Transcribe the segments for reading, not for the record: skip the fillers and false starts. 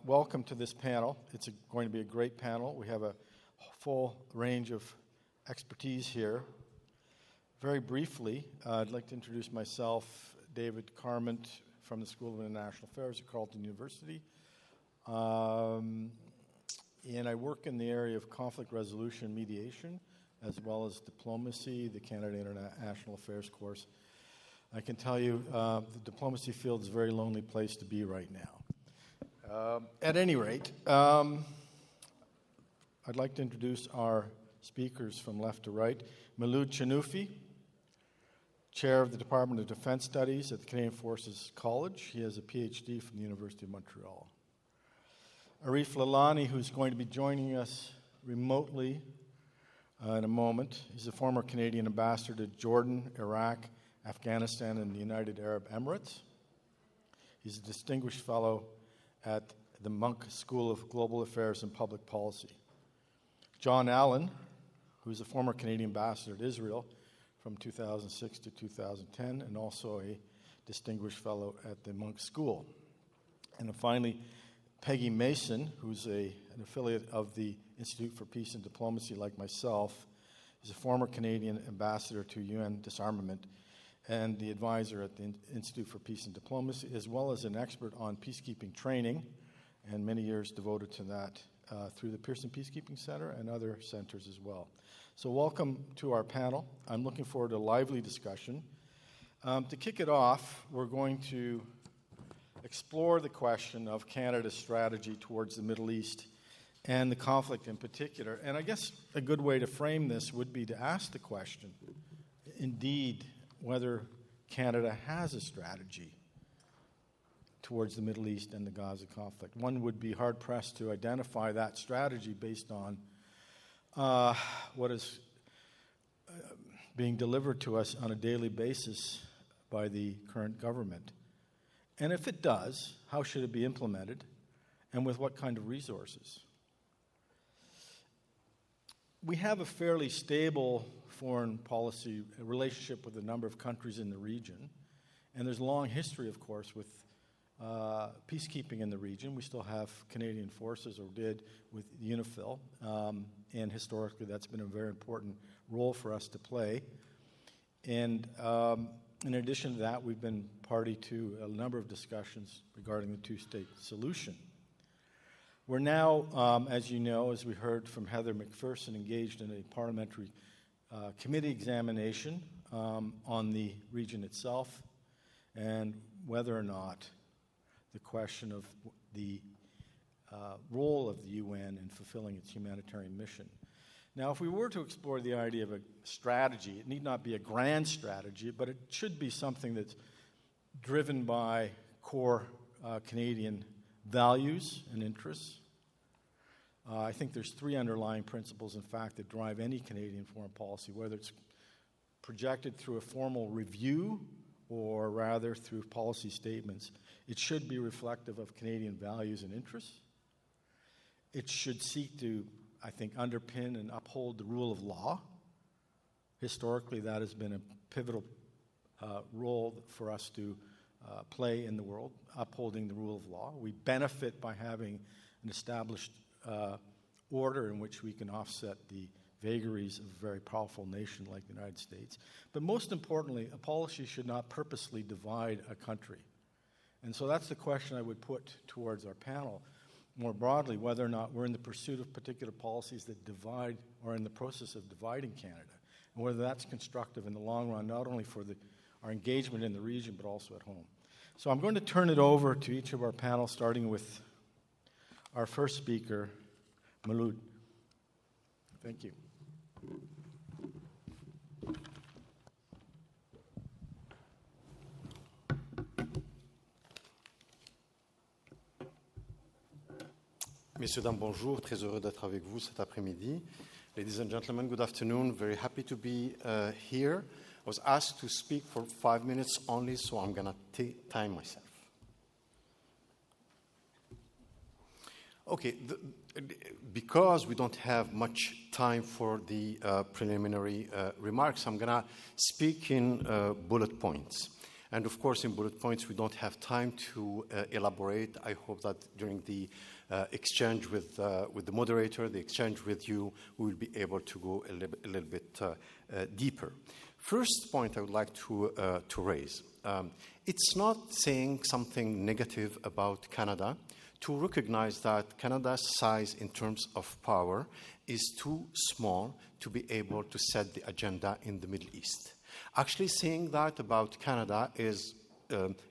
welcome to this panel. It's going to be a great panel. We have a full range of expertise here. Very briefly, I'd like to introduce myself, David Carment from the School of International Affairs at Carleton University. And I work in the area of conflict resolution and mediation, as well as diplomacy, the Canada International Affairs course. I can tell you the diplomacy field is a very lonely place to be right now. At any rate, I'd like to introduce our speakers from left to right. Miloud Chennoufi, Chair of the Department of Defense Studies at the Canadian Forces College. He has a PhD from the University of Montreal. Arif Lalani, who's going to be joining us remotely in a moment. He's a former Canadian ambassador to Jordan, Iraq, Afghanistan, and the United Arab Emirates. He's a distinguished fellow at the Munk School of Global Affairs and Public Policy. John Allen, who's a former Canadian ambassador to Israel from 2006 to 2010, and also a distinguished fellow at the Munk School. And then finally, Peggy Mason, who's an affiliate of the Institute for Peace and Diplomacy like myself, is a former Canadian ambassador to UN Disarmament and the advisor at the Institute for Peace and Diplomacy, as well as an expert on peacekeeping training, and many years devoted to that through the Pearson Peacekeeping Center and other centers as well. So welcome to our panel. I'm looking forward to a lively discussion. To kick it off, we're going to explore the question of Canada's strategy towards the Middle East and the conflict in particular. And I guess a good way to frame this would be to ask the question, indeed, whether Canada has a strategy towards the Middle East and the Gaza conflict. One would be hard-pressed to identify that strategy based on what is being delivered to us on a daily basis by the current government. And if it does, how should it be implemented, and with what kind of resources? We have a fairly stable foreign policy relationship with a number of countries in the region, and there's a long history, of course, with peacekeeping in the region. We still have Canadian forces, or did, with UNIFIL, and historically that's been a very important role for us to play. And in addition to that, we've been party to a number of discussions regarding the two-state solution. We're now, as you know, as we heard from Heather McPherson, engaged in a parliamentary committee examination on the region itself and whether or not the question of the role of the UN in fulfilling its humanitarian mission. Now, if we were to explore the idea of a strategy, it need not be a grand strategy, but it should be something that's driven by core Canadian values and interests. I think there's three underlying principles, in fact, that drive any Canadian foreign policy, whether it's projected through a formal review or rather through policy statements. It should be reflective of Canadian values and interests. It should seek to, I think, underpin and uphold the rule of law. Historically, that has been a pivotal role for us to play in the world, upholding the rule of law. We benefit by having an established order in which we can offset the vagaries of a very powerful nation like the United States. But most importantly, a policy should not purposely divide a country. And so that's the question I would put towards our panel more broadly, whether or not we're in the pursuit of particular policies that divide or in the process of dividing Canada, and whether that's constructive in the long run, not only for our engagement in the region, but also at home. So I'm going to turn it over to each of our panels, starting with our first speaker, Miloud. Thank you. Messieurs, dames, bonjour. Très heureux d'être avec vous cet après-midi. Ladies and gentlemen, good afternoon. Very happy to be here. I was asked to speak for 5 minutes only, so I'm going to time myself. Okay, because we don't have much time for the preliminary remarks, I'm going to speak in bullet points. And of course, in bullet points, we don't have time to elaborate. I hope that during the exchange with the moderator, the exchange with you, we will be able to go a little bit deeper. First point I would like to raise. It's not saying something negative about Canada to recognize that Canada's size in terms of power is too small to be able to set the agenda in the Middle East. Actually, saying that about Canada is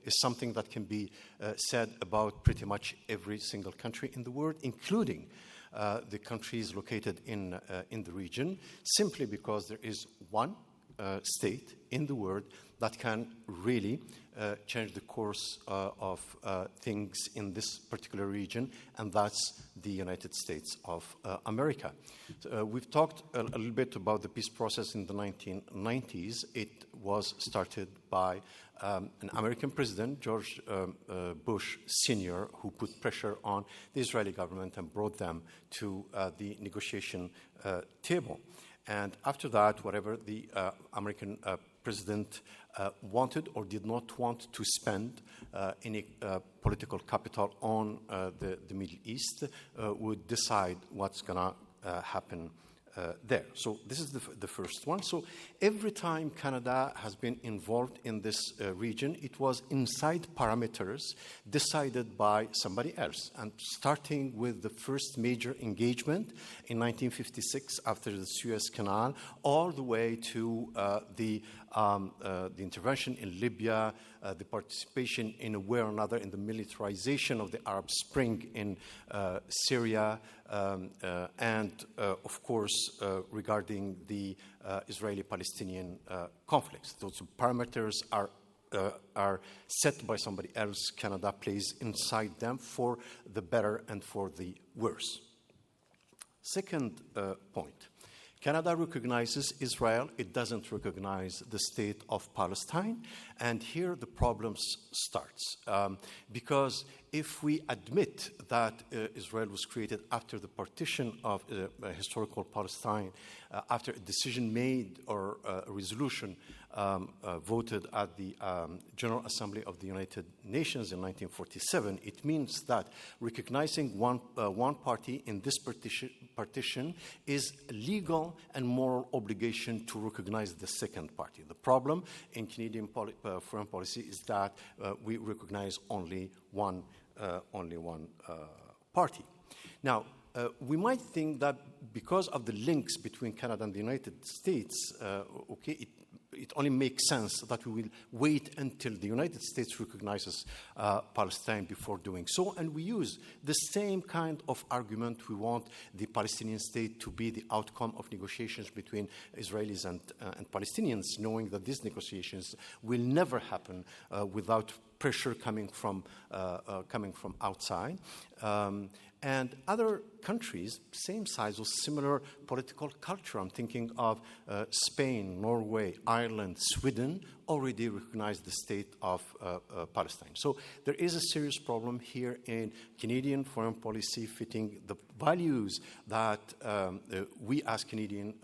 something that can be said about pretty much every single country in the world, including the countries located in the region, simply because there is one state in the world that can really change the course of things in this particular region, and that's the United States of America. We've talked a little bit about the peace process in the 1990s. It was started by an American president, George Bush Sr., who put pressure on the Israeli government and brought them to the negotiation table. And after that, whatever the American president wanted or did not want to spend any political capital on the Middle East would decide what's going to happen there. So this is the first one. So every time Canada has been involved in this region, it was inside parameters decided by somebody else. And starting with the first major engagement in 1956 after the Suez Canal, all the way to the intervention in Libya, the participation in a way or another in the militarization of the Arab Spring in Syria, and of course regarding the Israeli-Palestinian conflicts. Those parameters are set by somebody else. Canada plays inside them for the better and for the worse. Second point. Canada recognizes Israel. It doesn't recognize the state of Palestine. And here the problem starts. Because if we admit that Israel was created after the partition of historical Palestine, after a decision made or a resolution voted at the General Assembly of the United Nations in 1947, it means that recognizing one party in this partition is a legal and moral obligation to recognize the second party. The problem in Canadian foreign policy is that we recognize only one party. Now, we might think that because of the links between Canada and the United States, it only makes sense that we will wait until the United States recognizes Palestine before doing so. And we use the same kind of argument. We want the Palestinian state to be the outcome of negotiations between Israelis and Palestinians, knowing that these negotiations will never happen without pressure coming from outside. And other countries, same size or similar political culture, I'm thinking of Spain, Norway, Ireland, Sweden, already recognize the state of Palestine. So there is a serious problem here in Canadian foreign policy fitting the values that we as Canadians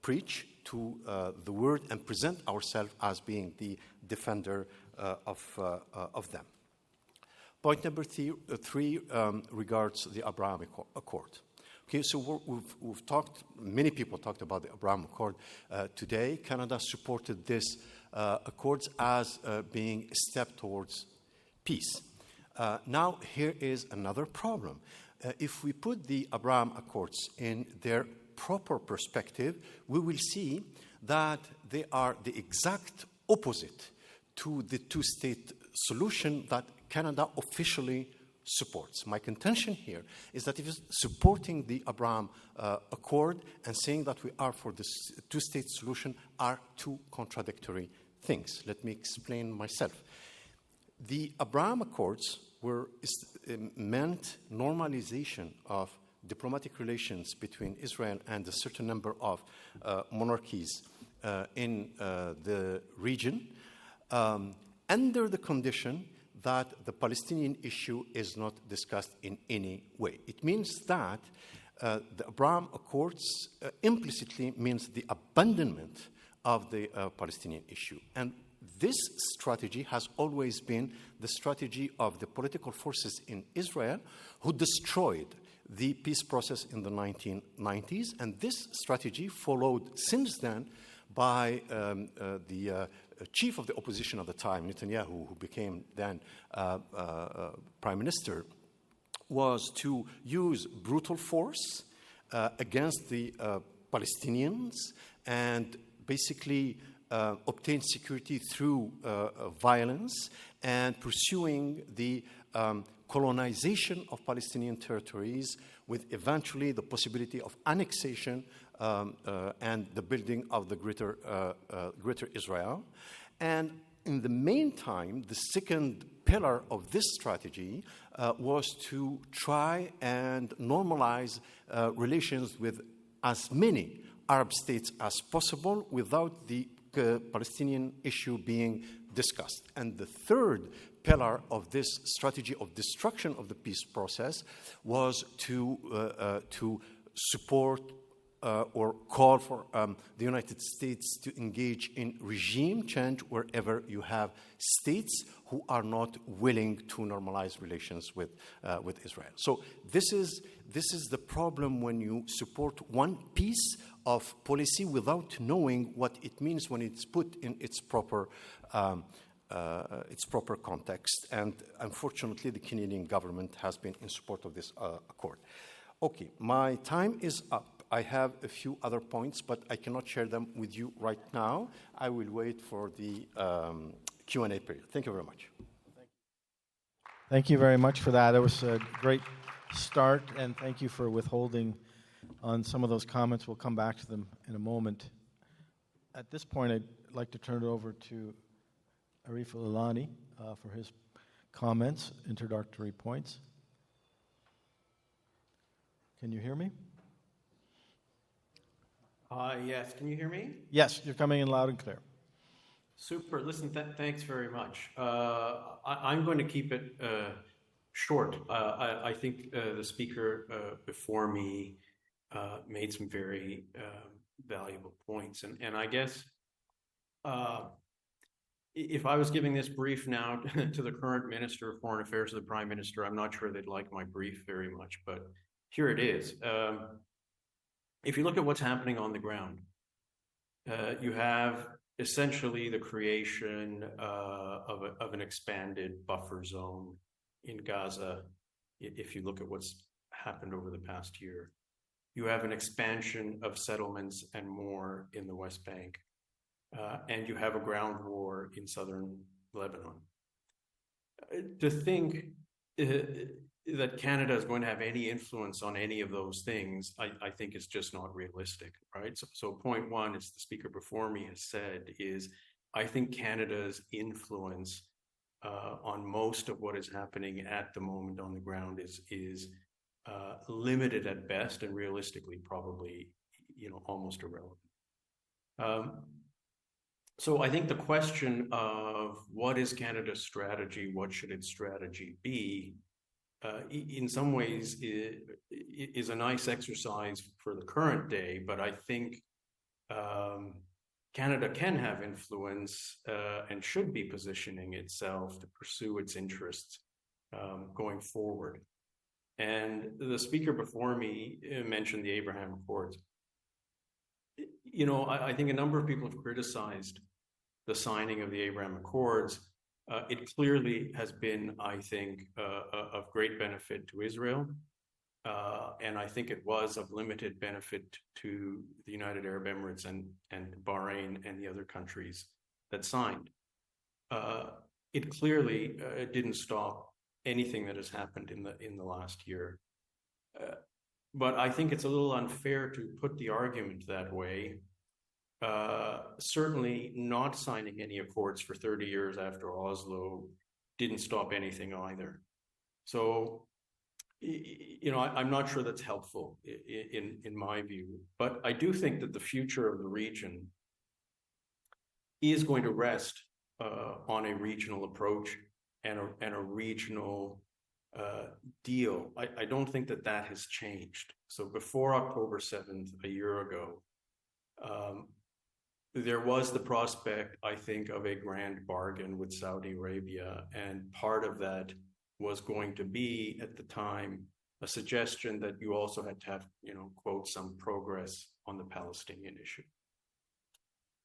preach to the world and present ourselves as being the defender of them. Point number three regards the Abraham Accord. Okay, so we've talked, many people talked about the Abraham Accord today. Canada supported this accords as being a step towards peace. Now, here is another problem. If we put the Abraham Accords in their proper perspective, we will see that they are the exact opposite to the two-state solution that Canada officially supports. My contention here is that if it's supporting the Abraham Accord and saying that we are for this two-state solution are two contradictory things. Let me explain myself. The Abraham Accords meant normalization of diplomatic relations between Israel and a certain number of monarchies in the region under the condition that the Palestinian issue is not discussed in any way. It means that the Abraham Accords implicitly means the abandonment of the Palestinian issue. And this strategy has always been the strategy of the political forces in Israel who destroyed the peace process in the 1990s. And this strategy followed since then by the chief of the opposition at the time, Netanyahu, who became then prime minister, was to use brutal force against the Palestinians and basically obtain security through violence and pursuing the colonization of Palestinian territories with eventually the possibility of annexation and the building of the greater Israel. And in the meantime, the second pillar of this strategy was to try and normalize relations with as many Arab states as possible without the Palestinian issue being discussed. And the third pillar of this strategy of destruction of the peace process was to support or call for the United States to engage in regime change wherever you have states who are not willing to normalize relations with Israel. So this is the problem when you support one piece of policy without knowing what it means when it's put in its proper context. And unfortunately, the Canadian government has been in support of this accord. Okay, my time is up. I have a few other points, but I cannot share them with you right now. I will wait for the Q&A period. Thank you very much. Thank you very much for that. It was a great start, and thank you for withholding on some of those comments. We'll come back to them in a moment. At this point, I'd like to turn it over to Arif Lalani for his comments, introductory points. Can you hear me? Yes, can you hear me? Yes, you're coming in loud and clear. Super. Listen, thanks very much. I'm going to keep it short. I think the speaker before me made some very valuable points. And I guess if I was giving this brief now to the current Minister of Foreign Affairs, the Prime Minister, I'm not sure they'd like my brief very much, but here it is. If you look at what's happening on the ground, you have essentially the creation of an expanded buffer zone in Gaza. If you look at what's happened over the past year, you have an expansion of settlements and more in the West Bank, and you have a ground war in southern Lebanon. To think that Canada is going to have any influence on any of those things, I think is just not realistic, right? So point one, as the speaker before me has said, is I think Canada's influence on most of what is happening at the moment on the ground is limited at best, and realistically probably, almost irrelevant. So I think the question of what is Canada's strategy, what should its strategy be, in some ways is a nice exercise for the current day, but I think Canada can have influence and should be positioning itself to pursue its interests going forward. And the speaker before me mentioned the Abraham Accords. I think a number of people have criticized the signing of the Abraham Accords. It clearly has been, I think, of great benefit to Israel. And I think it was of limited benefit to the United Arab Emirates and Bahrain and the other countries that signed. It clearly didn't stop anything that has happened in the last year. But I think it's a little unfair to put the argument that way. Certainly not signing any accords for 30 years after Oslo didn't stop anything either. So, I'm not sure that's helpful in my view, but I do think that the future of the region is going to rest on a regional approach and a regional deal. I don't think that has changed. So before October 7th, a year ago, there was the prospect, I think, of a grand bargain with Saudi Arabia, and part of that was going to be, at the time, a suggestion that you also had to have, quote, some progress on the Palestinian issue.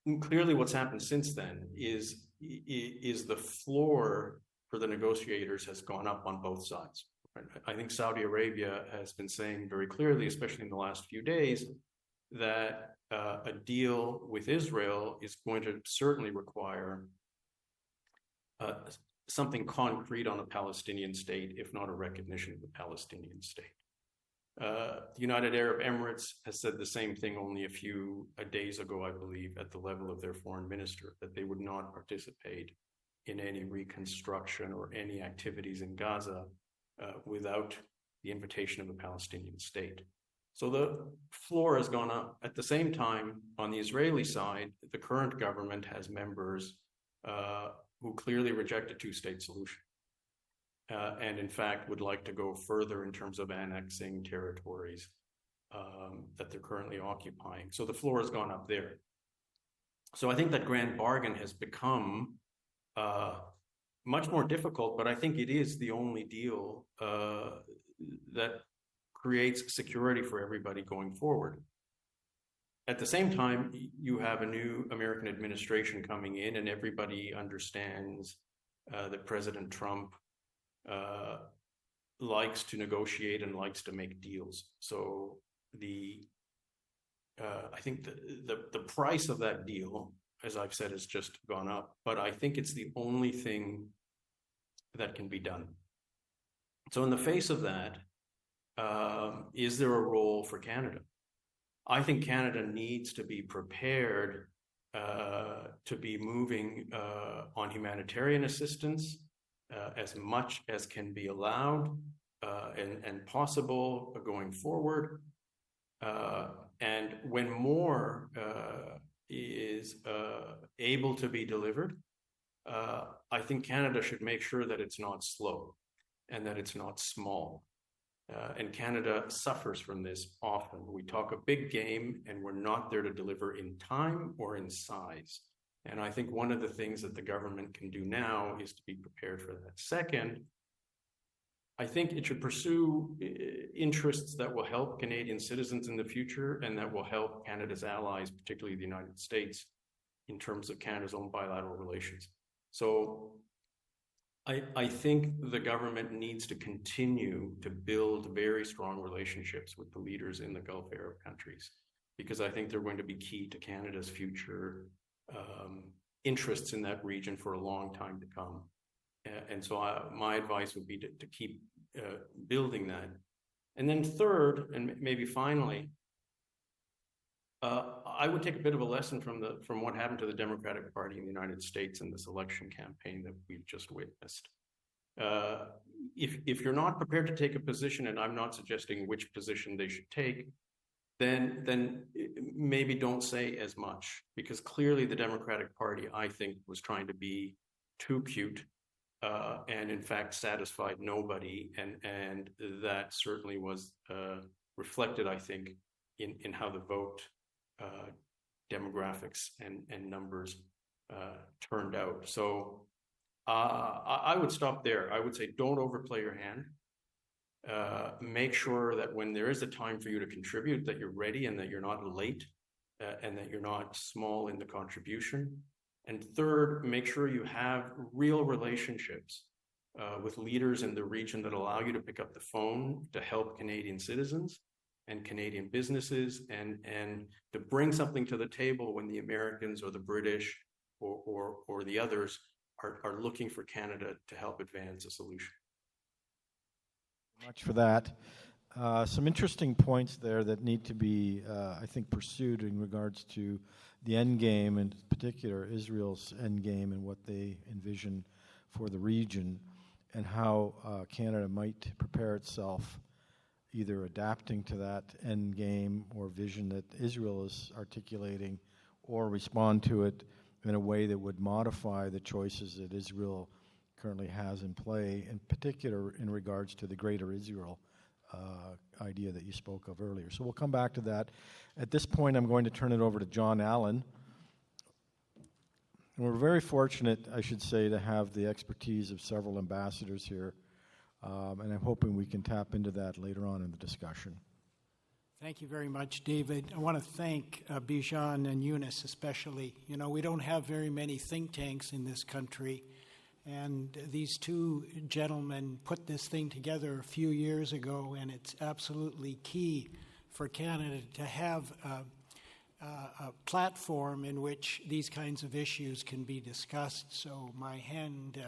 And clearly, what's happened since then is the floor for the negotiators has gone up on both sides. I think Saudi Arabia has been saying very clearly, especially in the last few days, that a deal with Israel is going to certainly require something concrete on a Palestinian state, if not a recognition of the Palestinian state. The United Arab Emirates has said the same thing only a few days ago, I believe, at the level of their foreign minister, that they would not participate in any reconstruction or any activities in Gaza without the invitation of a Palestinian state. So the floor has gone up. At the same time, on the Israeli side, the current government has members who clearly reject a two-state solution. And in fact, would like to go further in terms of annexing territories that they're currently occupying. So the floor has gone up there. So I think that grand bargain has become much more difficult, but I think it is the only deal that creates security for everybody going forward. At the same time, you have a new American administration coming in, and everybody understands that President Trump likes to negotiate and likes to make deals. So I think the price of that deal, as I've said, has just gone up, but I think it's the only thing that can be done. So in the face of that, is there a role for Canada? I think Canada needs to be prepared to be moving on humanitarian assistance as much as can be allowed and possible going forward. And when more is able to be delivered, I think Canada should make sure that it's not slow and that it's not small. And Canada suffers from this often. We talk a big game and we're not there to deliver in time or in size. And I think one of the things that the government can do now is to be prepared for that. Second, I think it should pursue interests that will help Canadian citizens in the future and that will help Canada's allies, particularly the United States, in terms of Canada's own bilateral relations. So I think the government needs to continue to build very strong relationships with the leaders in the Gulf Arab countries, because I think they're going to be key to Canada's future interests in that region for a long time to come. And so my advice would be to keep building that. And then third, and maybe finally, I would take a bit of a lesson from what happened to the Democratic Party in the United States in this election campaign that we've just witnessed. If you're not prepared to take a position, and I'm not suggesting which position they should take, then maybe don't say as much, because clearly the Democratic Party, I think, was trying to be too cute and in fact satisfied nobody, and that certainly was reflected, I think, in how the vote demographics and numbers turned out. So I would stop there. I would say don't overplay your hand. Make sure that when there is a time for you to contribute, that you're ready and that you're not late and that you're not small in the contribution. And third, make sure you have real relationships with leaders in the region that allow you to pick up the phone to help Canadian citizens and Canadian businesses and to bring something to the table when the Americans or the British or the others are looking for Canada to help advance a solution. Much for that. Some interesting points there that need to be, I think, pursued in regards to the end game, in particular Israel's end game and what they envision for the region, and how Canada might prepare itself, either adapting to that end game or vision that Israel is articulating, or respond to it in a way that would modify the choices that Israel currently has in play, in particular in regards to the greater Israel idea that you spoke of earlier. So we'll come back to that. At this point, I'm going to turn it over to John Allen, And we're very fortunate, I should say, to have the expertise of several ambassadors here, and I'm hoping we can tap into that later on in the discussion. Thank you very much, David. I want to thank Bijan and Eunice especially. You know, we don't have very many think tanks in this country, and these two gentlemen put this thing together a few years ago, and it's absolutely key for Canada to have a platform in which these kinds of issues can be discussed. So my hand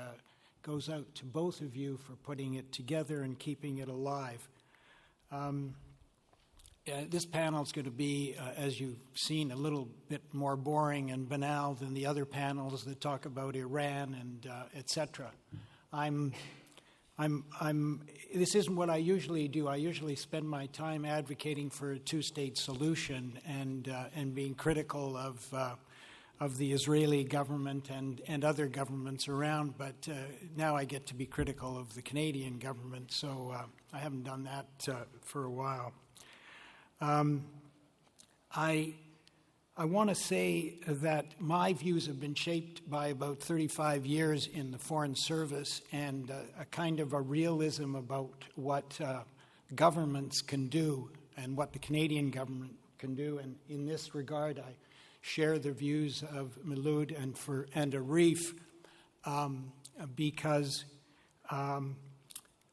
goes out to both of you for putting it together and keeping it alive. This panel is going to be, as you've seen, a little bit more boring and banal than the other panels that talk about Iran and etc. This isn't what I usually do. I usually spend my time advocating for a two-state solution and being critical of the Israeli government and other governments around. But now I get to be critical of the Canadian government. So I haven't done that for a while. I want to say that my views have been shaped by about 35 years in the Foreign Service and a kind of a realism about what governments can do and what the Canadian government can do. And in this regard, I share the views of Miloud and Arif because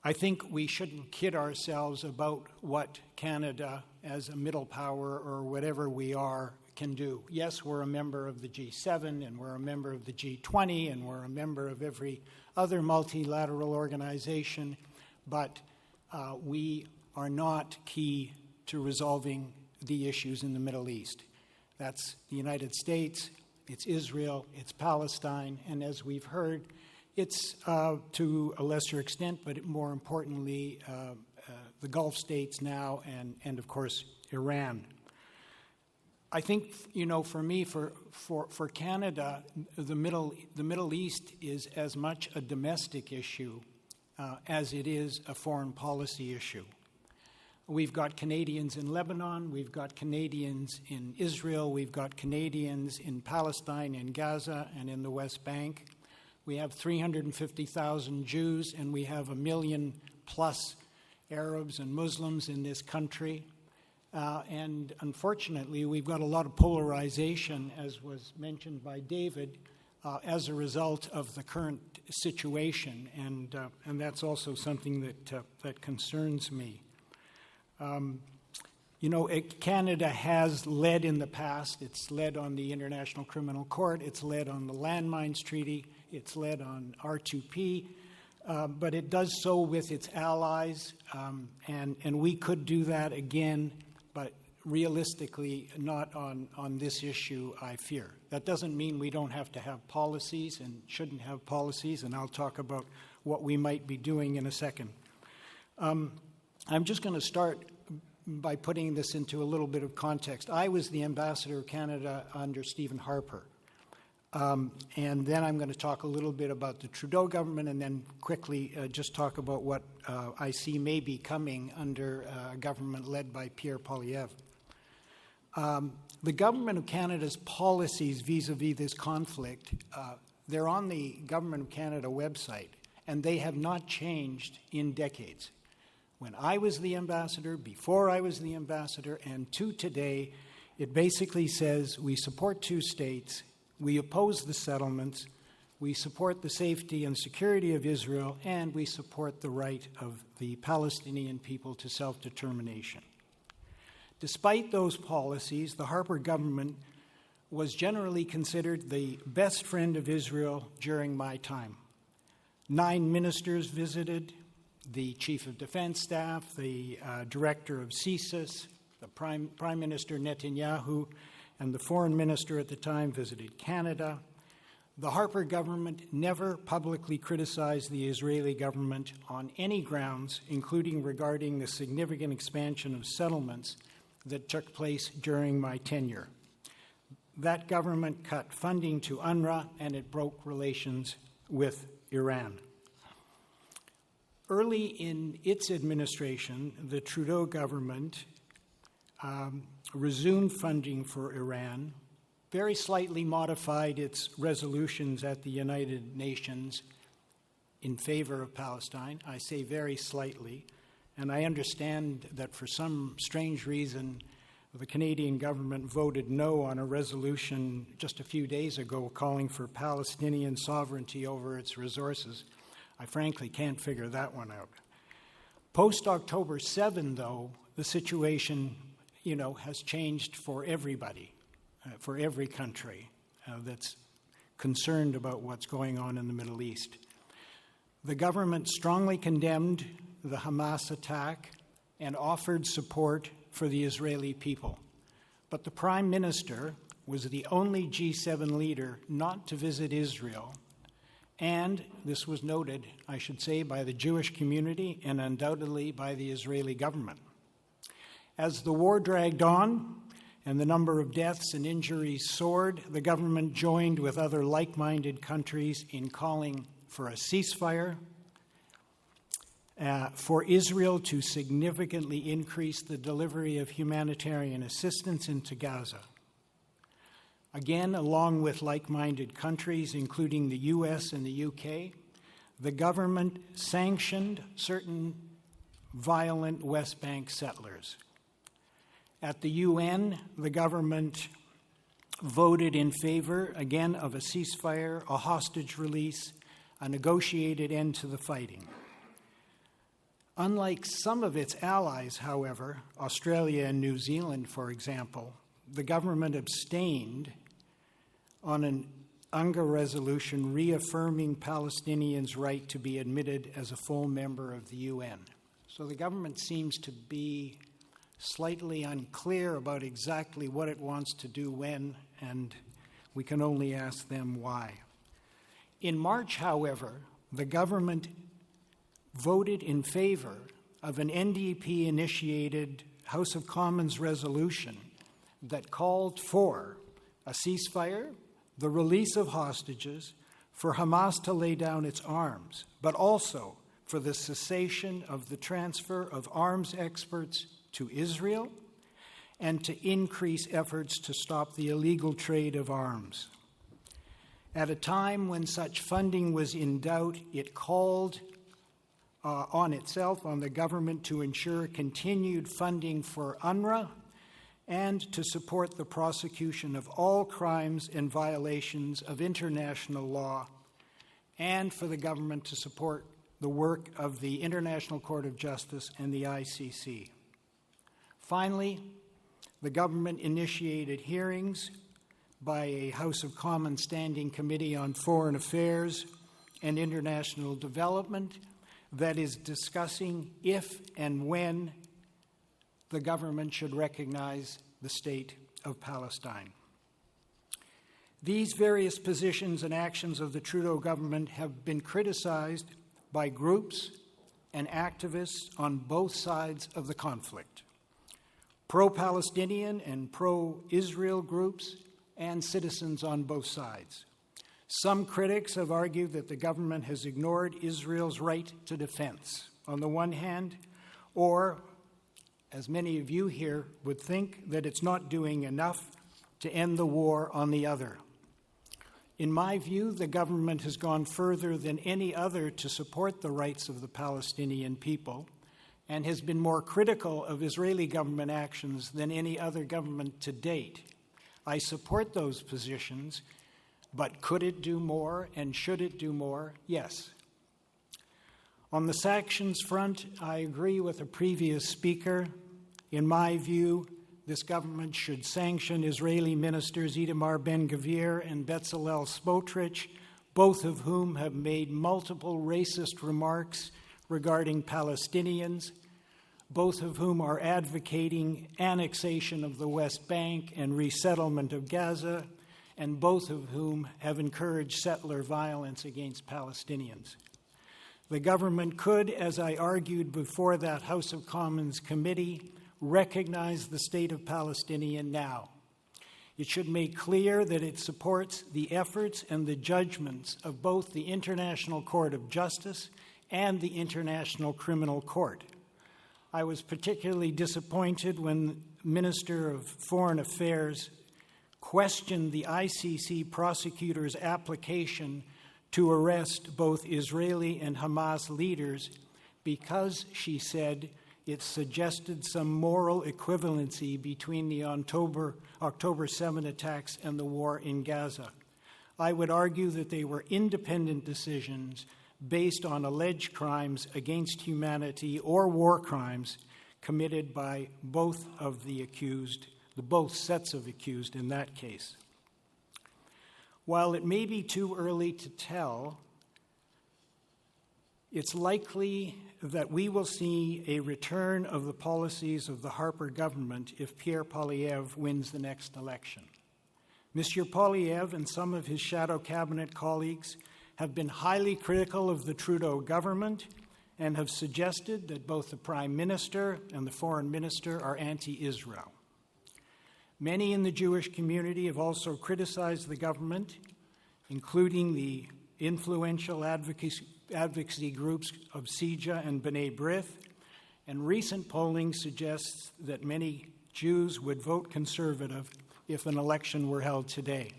I think we shouldn't kid ourselves about what Canada as a middle power or whatever we are can do. Yes, we're a member of the G7 and we're a member of the G20 and we're a member of every other multilateral organization, but we are not key to resolving the issues in the Middle East. That's the United States, it's Israel, it's Palestine, and as we've heard, it's to a lesser extent, but more importantly, the Gulf states now and of course, Iran. I think, you know, for me, for Canada, the Middle East is as much a domestic issue as it is a foreign policy issue. We've got Canadians in Lebanon, we've got Canadians in Israel, we've got Canadians in Palestine, in Gaza, and in the West Bank. We have 350,000 Jews, and we have 1 million plus Arabs and Muslims in this country. And unfortunately, we've got a lot of polarization, as was mentioned by David, as a result of the current situation, and that's also something that concerns me. You know, Canada has led in the past. It's led on the International Criminal Court. It's led on the Landmines Treaty. It's led on R2P. But it does so with its allies, and we could do that again, but realistically not on this issue, I fear. That doesn't mean we don't have to have policies and shouldn't have policies, and I'll talk about what we might be doing in a second. I'm just going to start by putting this into a little bit of context. I was the ambassador of Canada under Stephen Harper. And then I'm going to talk a little bit about the Trudeau government and then quickly just talk about what I see may be coming under a government led by Pierre Poilievre. The government of Canada's policies vis-a-vis this conflict, they're on the Government of Canada website, and they have not changed in decades. When I was the ambassador, before I was the ambassador, and to today, it basically says we support two states, we oppose the settlements, we support the safety and security of Israel, and we support the right of the Palestinian people to self-determination. Despite those policies, the Harper government was generally considered the best friend of Israel during my time. 9 ministers visited, the Chief of Defense Staff, the Director of CSIS, the Prime Minister Netanyahu, and the Foreign Minister at the time visited Canada. The Harper government never publicly criticized the Israeli government on any grounds, including regarding the significant expansion of settlements that took place during my tenure. That government cut funding to UNRWA, and it broke relations with Iran. Early in its administration, the Trudeau government resumed funding for Iran, very slightly modified its resolutions at the United Nations in favor of Palestine. I say very slightly, and I understand that for some strange reason, the Canadian government voted no on a resolution just a few days ago calling for Palestinian sovereignty over its resources. I frankly can't figure that one out. Post-October 7, though, the situation, has changed for everybody, for every country that's concerned about what's going on in the Middle East. The government strongly condemned the Hamas attack and offered support for the Israeli people. But the Prime Minister was the only G7 leader not to visit Israel. And this was noted, I should say, by the Jewish community and undoubtedly by the Israeli government. As the war dragged on and the number of deaths and injuries soared, the government joined with other like-minded countries in calling for a ceasefire, for Israel to significantly increase the delivery of humanitarian assistance into Gaza. Again, along with like-minded countries, including the US and the UK, the government sanctioned certain violent West Bank settlers. At the UN, the government voted in favor, again, of a ceasefire, a hostage release, a negotiated end to the fighting. Unlike some of its allies, however, Australia and New Zealand, for example, the government abstained on an UNGA resolution reaffirming Palestinians' right to be admitted as a full member of the UN. So the government seems to be slightly unclear about exactly what it wants to do when, and we can only ask them why. In March, however, the government voted in favor of an NDP-initiated House of Commons resolution that called for a ceasefire, the release of hostages, for Hamas to lay down its arms, but also for the cessation of the transfer of arms experts to Israel and to increase efforts to stop the illegal trade of arms. At a time when such funding was in doubt, it called on the government to ensure continued funding for UNRWA and to support the prosecution of all crimes and violations of international law, and for the government to support the work of the International Court of Justice and the ICC. Finally, the government initiated hearings by a House of Commons Standing Committee on Foreign Affairs and International Development that is discussing if and when the government should recognize the state of Palestine. These various positions and actions of the Trudeau government have been criticized by groups and activists on both sides of the conflict, pro-Palestinian and pro-Israel groups and citizens on both sides. Some critics have argued that the government has ignored Israel's right to defense, on the one hand, or, as many of you here would think, that it's not doing enough to end the war on the other. In my view, the government has gone further than any other to support the rights of the Palestinian people and has been more critical of Israeli government actions than any other government to date. I support those positions, but could it do more and should it do more? Yes. On the sanctions front, I agree with a previous speaker. In my view, this government should sanction Israeli ministers Itamar Ben-Gvir and Bezalel Smotrich, both of whom have made multiple racist remarks regarding Palestinians, both of whom are advocating annexation of the West Bank and resettlement of Gaza, and both of whom have encouraged settler violence against Palestinians. The government could, as I argued before that House of Commons committee, recognize the state of Palestinian now. It should make clear that it supports the efforts and the judgments of both the International Court of Justice and the International Criminal Court. I was particularly disappointed when Minister of Foreign Affairs questioned the ICC prosecutor's application to arrest both Israeli and Hamas leaders because, she said, it suggested some moral equivalency between the October 7 attacks and the war in Gaza. I would argue that they were independent decisions based on alleged crimes against humanity or war crimes committed by both of the accused, both sets of accused in that case. While it may be too early to tell, it's likely that we will see a return of the policies of the Harper government if Pierre Poilievre wins the next election. Monsieur Poilievre and some of his shadow cabinet colleagues have been highly critical of the Trudeau government and have suggested that both the Prime Minister and the Foreign Minister are anti-Israel. Many in the Jewish community have also criticized the government, including the influential advocacy groups of CIJA and B'nai B'rith, and recent polling suggests that many Jews would vote conservative if an election were held today.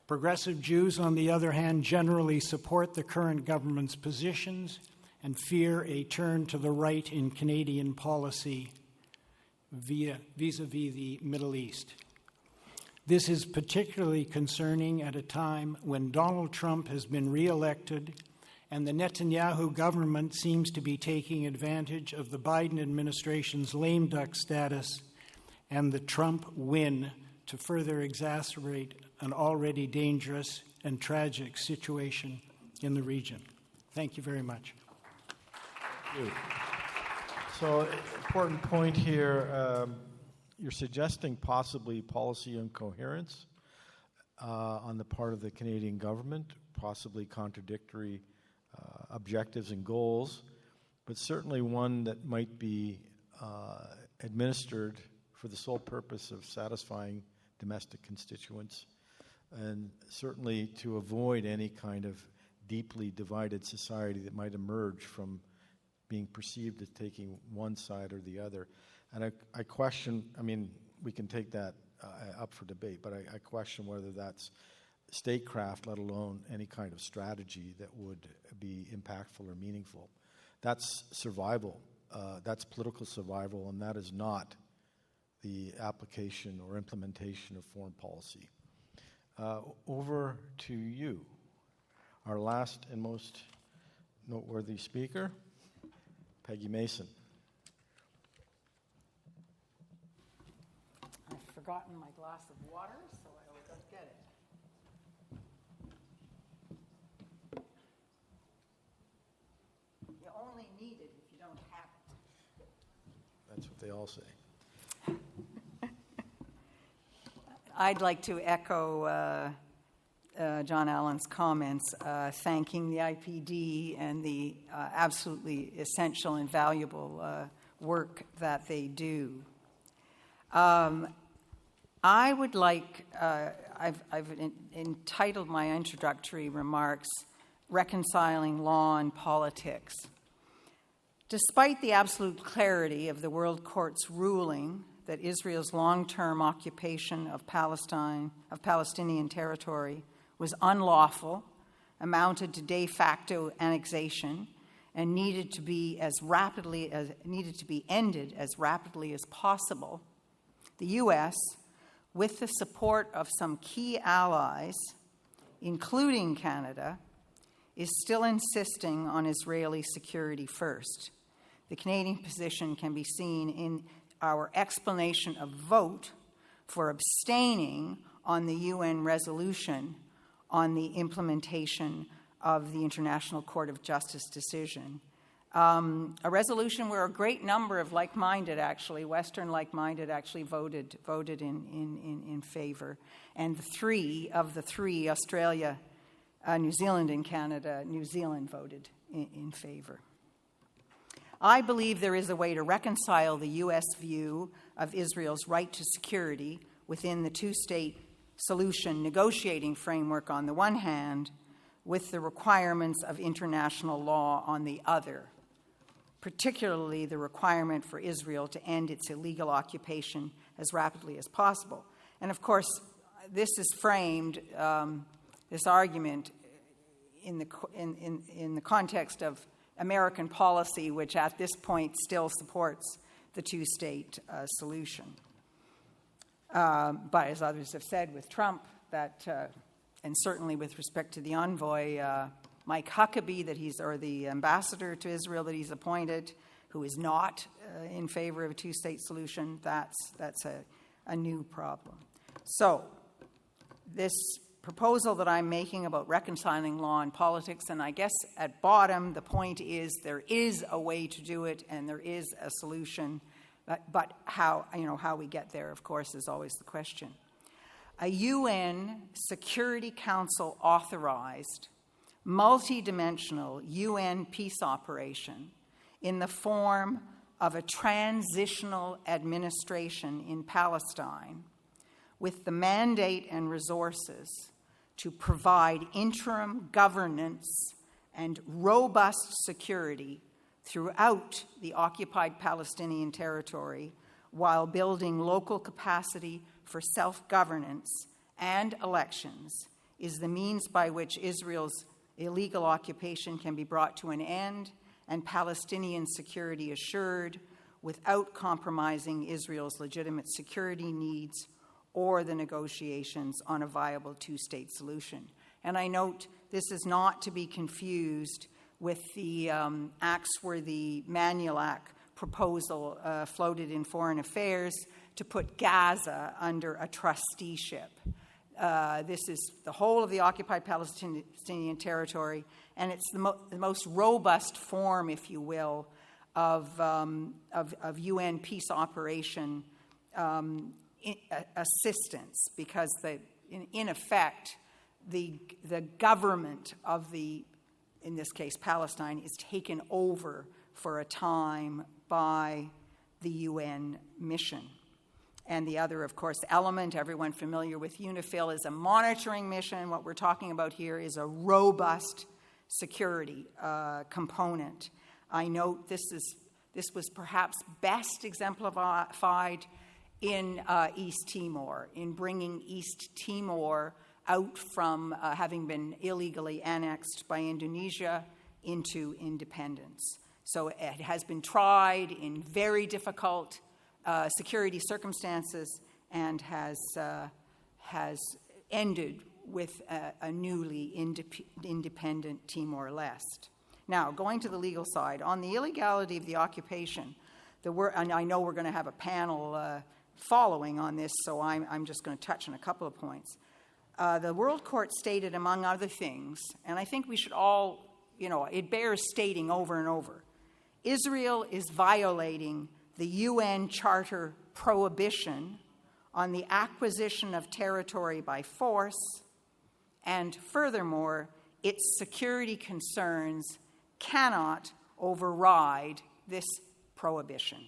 Progressive Jews, on the other hand, generally support the current government's positions and fear a turn to the right in Canadian policy vis-a-vis the Middle East. This is particularly concerning at a time when Donald Trump has been re-elected and the Netanyahu government seems to be taking advantage of the Biden administration's lame duck status and the Trump win to further exacerbate an already dangerous and tragic situation in the region. Thank you very much. Thank you. So, important point here, you're suggesting possibly policy incoherence on the part of the Canadian government, possibly contradictory objectives and goals, but certainly one that might be administered for the sole purpose of satisfying domestic constituents, and certainly to avoid any kind of deeply divided society that might emerge from being perceived as taking one side or the other. And I question, I mean, we can take that up for debate, but I question whether that's statecraft, let alone any kind of strategy that would be impactful or meaningful. That's survival. That's political survival, and that is not the application or implementation of foreign policy. Over to you, our last and most noteworthy speaker, Peggy Mason. I've forgotten my glass of water, so I will go get it. You only need it if you don't have it. That's what they all say. I'd like to echo John Allen's comments, thanking the IPD and the absolutely essential and valuable work that they do. I would like, I've entitled my introductory remarks, Reconciling Law and Politics. Despite the absolute clarity of the World Court's ruling that Israel's long-term occupation of Palestinian territory was unlawful, amounted to de facto annexation, and needed to be ended as rapidly as possible, the U.S., with the support of some key allies, including Canada, is still insisting on Israeli security first. The Canadian position can be seen in our explanation of vote for abstaining on the UN resolution on the implementation of the International Court of Justice decision. A resolution where a great number of Western like-minded actually voted in favor. And the three, Australia, New Zealand and Canada, New Zealand voted in favor. I believe there is a way to reconcile the U.S. view of Israel's right to security within the two-state solution negotiating framework on the one hand, with the requirements of international law on the other, particularly the requirement for Israel to end its illegal occupation as rapidly as possible. And of course, this is framed, this argument, in the context of American policy, which at this point still supports the two-state solution. But as others have said with Trump, that, and certainly with respect to the envoy, Mike Huckabee, the ambassador to Israel that he's appointed, who is not in favor of a two-state solution, that's a new problem. So this proposal that I'm making about reconciling law and politics, and I guess at bottom the point is there is a way to do it and there is a solution, but how we get there, of course, is always the question. A UN Security Council authorized multidimensional UN peace operation in the form of a transitional administration in Palestine with the mandate and resources to provide interim governance and robust security throughout the occupied Palestinian territory while building local capacity for self-governance and elections is the means by which Israel's illegal occupation can be brought to an end and Palestinian security assured without compromising Israel's legitimate security needs or the negotiations on a viable two-state solution. And I note this is not to be confused with the Axworthy-Manulac proposal floated in Foreign Affairs to put Gaza under a trusteeship. This is the whole of the occupied Palestinian territory, and it's the most robust form, if you will, of UN peace operation assistance, because in effect, the government of in this case, Palestine, is taken over for a time by the UN mission. And the other, of course, element, everyone familiar with UNIFIL, is a monitoring mission. What we're talking about here is a robust security component. I note this was perhaps best exemplified in East Timor, in bringing East Timor out from having been illegally annexed by Indonesia into independence. So it has been tried in very difficult security circumstances and has ended with a newly independent Timor-Leste. Now, going to the legal side, on the illegality of the occupation, and I know we're going to have a panel following on this, so I'm just going to touch on a couple of points. The World Court stated, among other things, and I think we should all, it bears stating over and over, Israel is violating the UN Charter prohibition on the acquisition of territory by force, and furthermore, its security concerns cannot override this prohibition.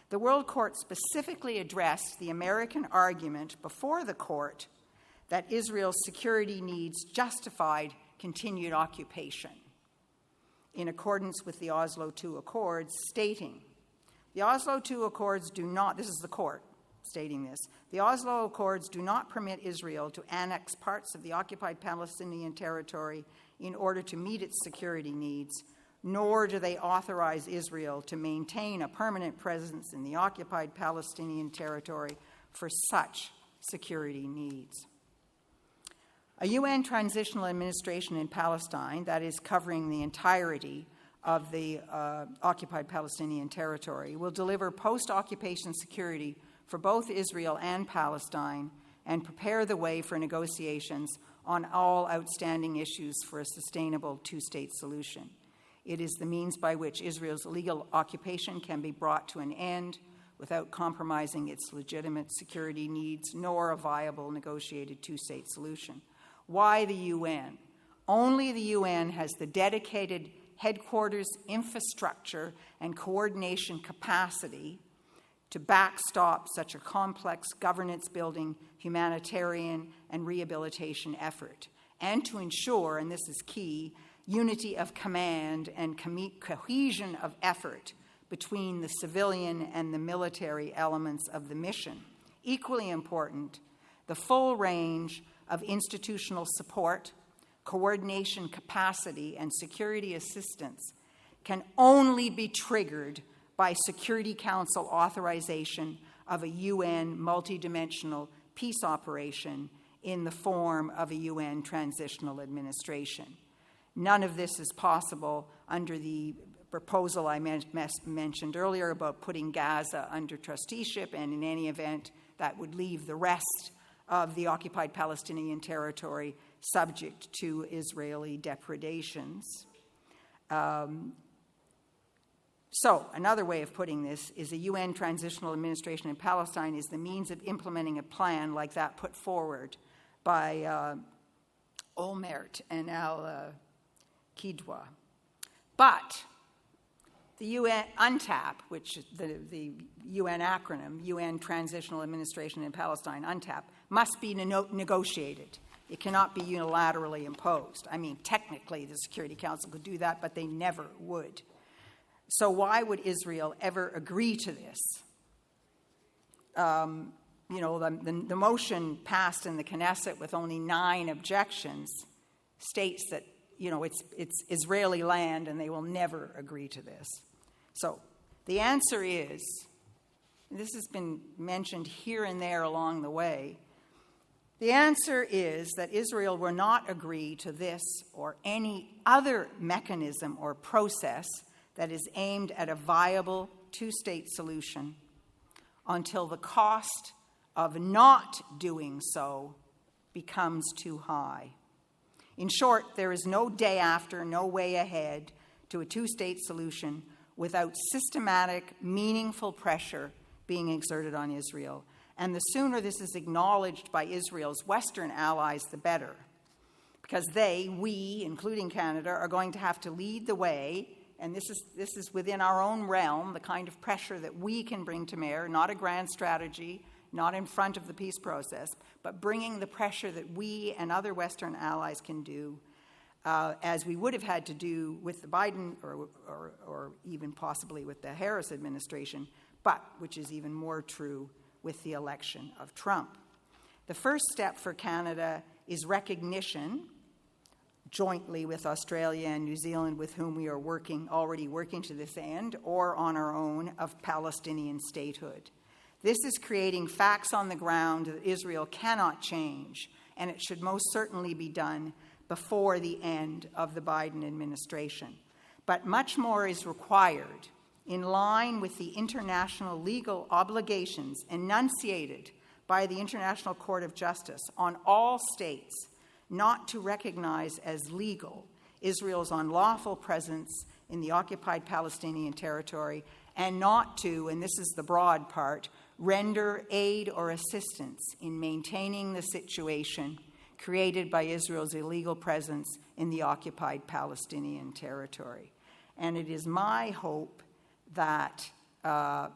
The World Court specifically addressed the American argument before the court that Israel's security needs justified continued occupation, in accordance with the Oslo II Accords, stating, the Oslo II Accords do not, this is the court stating this, the Oslo Accords do not permit Israel to annex parts of the occupied Palestinian territory in order to meet its security needs, nor do they authorize Israel to maintain a permanent presence in the occupied Palestinian territory for such security needs. A UN transitional administration in Palestine, that is covering the entirety of the occupied Palestinian territory, will deliver post-occupation security for both Israel and Palestine and prepare the way for negotiations on all outstanding issues for a sustainable two-state solution. It is the means by which Israel's illegal occupation can be brought to an end without compromising its legitimate security needs, nor a viable negotiated two-state solution. Why the UN? Only the UN has the dedicated headquarters, infrastructure, and coordination capacity to backstop such a complex governance-building, humanitarian, and rehabilitation effort, and to ensure, and this is key, unity of command and cohesion of effort between the civilian and the military elements of the mission. Equally important, the full range of institutional support, coordination capacity, and security assistance can only be triggered by Security Council authorization of a UN multidimensional peace operation in the form of a UN transitional administration. None of this is possible under the proposal I mentioned earlier about putting Gaza under trusteeship, and in any event, that would leave the rest of the occupied Palestinian territory subject to Israeli depredations. So, another way of putting this is a UN transitional administration in Palestine is the means of implementing a plan like that put forward by Olmert and al-Qidwa. But the UN UNTAP, which is the UN acronym, UN Transitional Administration in Palestine, UNTAP, must be negotiated. It cannot be unilaterally imposed. I mean, technically, the Security Council could do that, but they never would. So why would Israel ever agree to this? The motion passed in the Knesset with only 9 objections states that, it's Israeli land and they will never agree to this. So the answer is, this has been mentioned here and there along the way, the answer is that Israel will not agree to this or any other mechanism or process that is aimed at a viable two-state solution until the cost of not doing so becomes too high. In short, there is no day after, no way ahead to a two-state solution without systematic, meaningful pressure being exerted on Israel. And the sooner this is acknowledged by Israel's Western allies, the better. Because we, including Canada, are going to have to lead the way. And this is within our own realm, the kind of pressure that we can bring to bear, not a grand strategy, not in front of the peace process, but bringing the pressure that we and other Western allies can do, as we would have had to do with the Biden or even possibly with the Harris administration, but which is even more true with the election of Trump. The first step for Canada is recognition, jointly with Australia and New Zealand, with whom we are already working to this end, or on our own, of Palestinian statehood. This is creating facts on the ground that Israel cannot change, and it should most certainly be done before the end of the Biden administration. But much more is required in line with the international legal obligations enunciated by the International Court of Justice on all states not to recognize as legal Israel's unlawful presence in the occupied Palestinian territory, and not to, and this is the broad part, render aid or assistance in maintaining the situation created by Israel's illegal presence in the occupied Palestinian territory. And it is my hope that the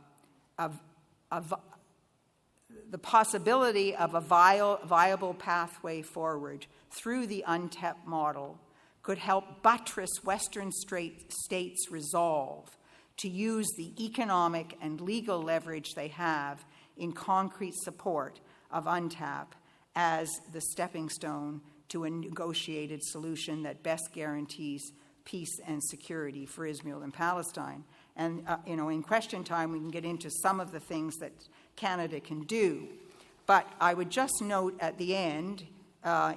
possibility of a viable pathway forward through the UNTAP model could help buttress Western states' resolve to use the economic and legal leverage they have in concrete support of UNTAP as the stepping stone to a negotiated solution that best guarantees peace and security for Israel and Palestine. And, in question time, we can get into some of the things that Canada can do. But I would just note at the end,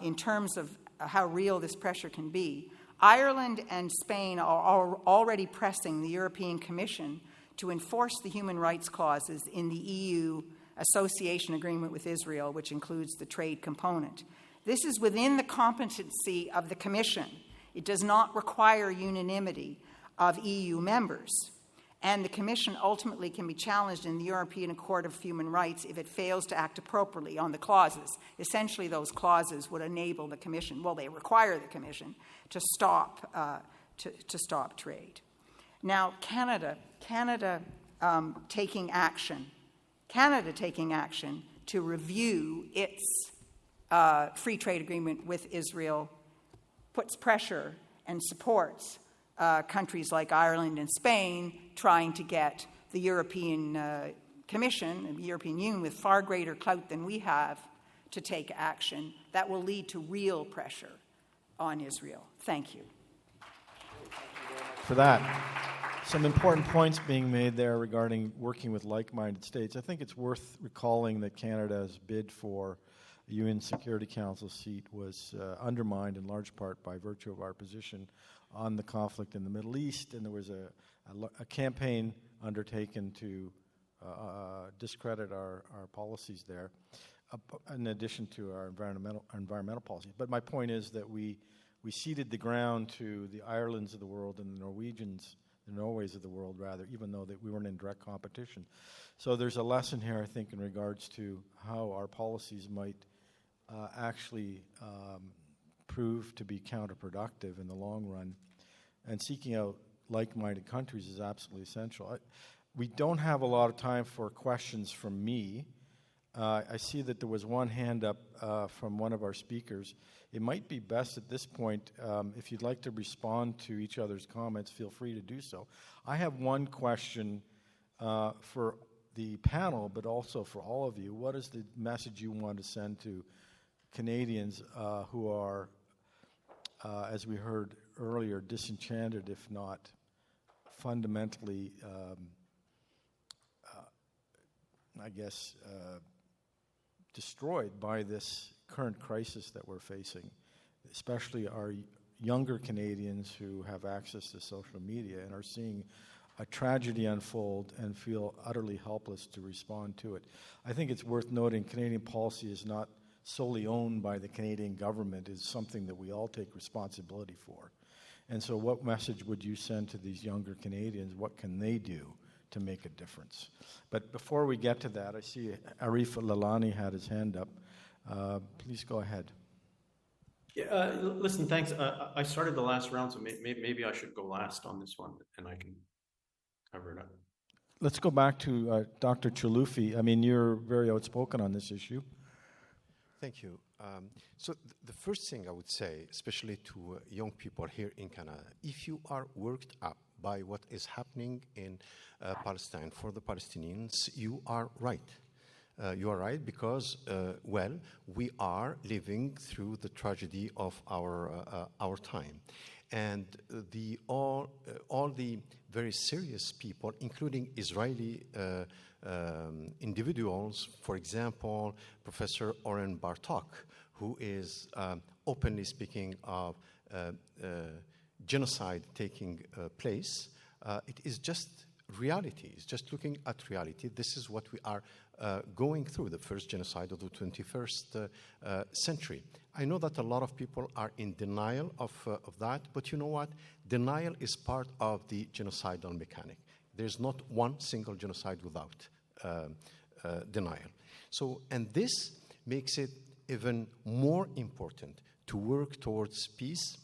in terms of how real this pressure can be, Ireland and Spain are already pressing the European Commission to enforce the human rights clauses in the EU association agreement with Israel, which includes the trade component. This is within the competency of the Commission. It does not require unanimity of EU members. And the Commission ultimately can be challenged in the European Court of Human Rights if it fails to act appropriately on the clauses. Essentially, those clauses would enable the Commission, they require the Commission to stop trade. Now, Canada taking action to review its free trade agreement with Israel puts pressure and supports countries like Ireland and Spain trying to get the European Commission and the European Union, with far greater clout than we have, to take action that will lead to real pressure on Israel. Thank you. For that. Some important points being made there regarding working with like-minded states. I think it's worth recalling that Canada's bid for a UN Security Council seat was undermined in large part by virtue of our position on the conflict in the Middle East, and there was a campaign undertaken to discredit our policies there, in addition to our environmental policies. But my point is that we ceded the ground to the Irelands of the world and the Norways of the world, rather, even though that we weren't in direct competition. So there's a lesson here, I think, in regards to how our policies might actually prove to be counterproductive in the long run. And seeking out like-minded countries is absolutely essential. We don't have a lot of time for questions from me. I see that there was one hand up from one of our speakers. It might be best at this point, if you'd like to respond to each other's comments, feel free to do so. I have one question for the panel, but also for all of you. What is the message you want to send to Canadians who are, as we heard earlier, disenchanted, if not fundamentally, destroyed by this current crisis that we're facing, especially our younger Canadians who have access to social media and are seeing a tragedy unfold and feel utterly helpless to respond to it. I think it's worth noting Canadian policy is not solely owned by the Canadian government. It's something that we all take responsibility for. And so what message would you send to these younger Canadians? What can they do to make a difference? But before we get to that, I see Arif Lalani had his hand up. Please go ahead. Yeah, listen, thanks. I started the last round, so maybe I should go last on this one, and I can cover it up. Let's go back to Dr. Chennoufi. I mean, you're very outspoken on this issue. Thank you. So the first thing I would say, especially to young people here in Canada, if you are worked up by what is happening in Palestine for the Palestinians, you are right. You are right because, we are living through the tragedy of our time. And all the very serious people, including Israeli individuals, for example, Professor Oren Bartok, who is openly speaking of genocide taking place, it is just reality. It's just looking at reality. This is what we are going through, the first genocide of the 21st century. I know that a lot of people are in denial of that, but you know what? Denial is part of the genocidal mechanic. There's not one single genocide without denial. So, and this makes it even more important to work towards peace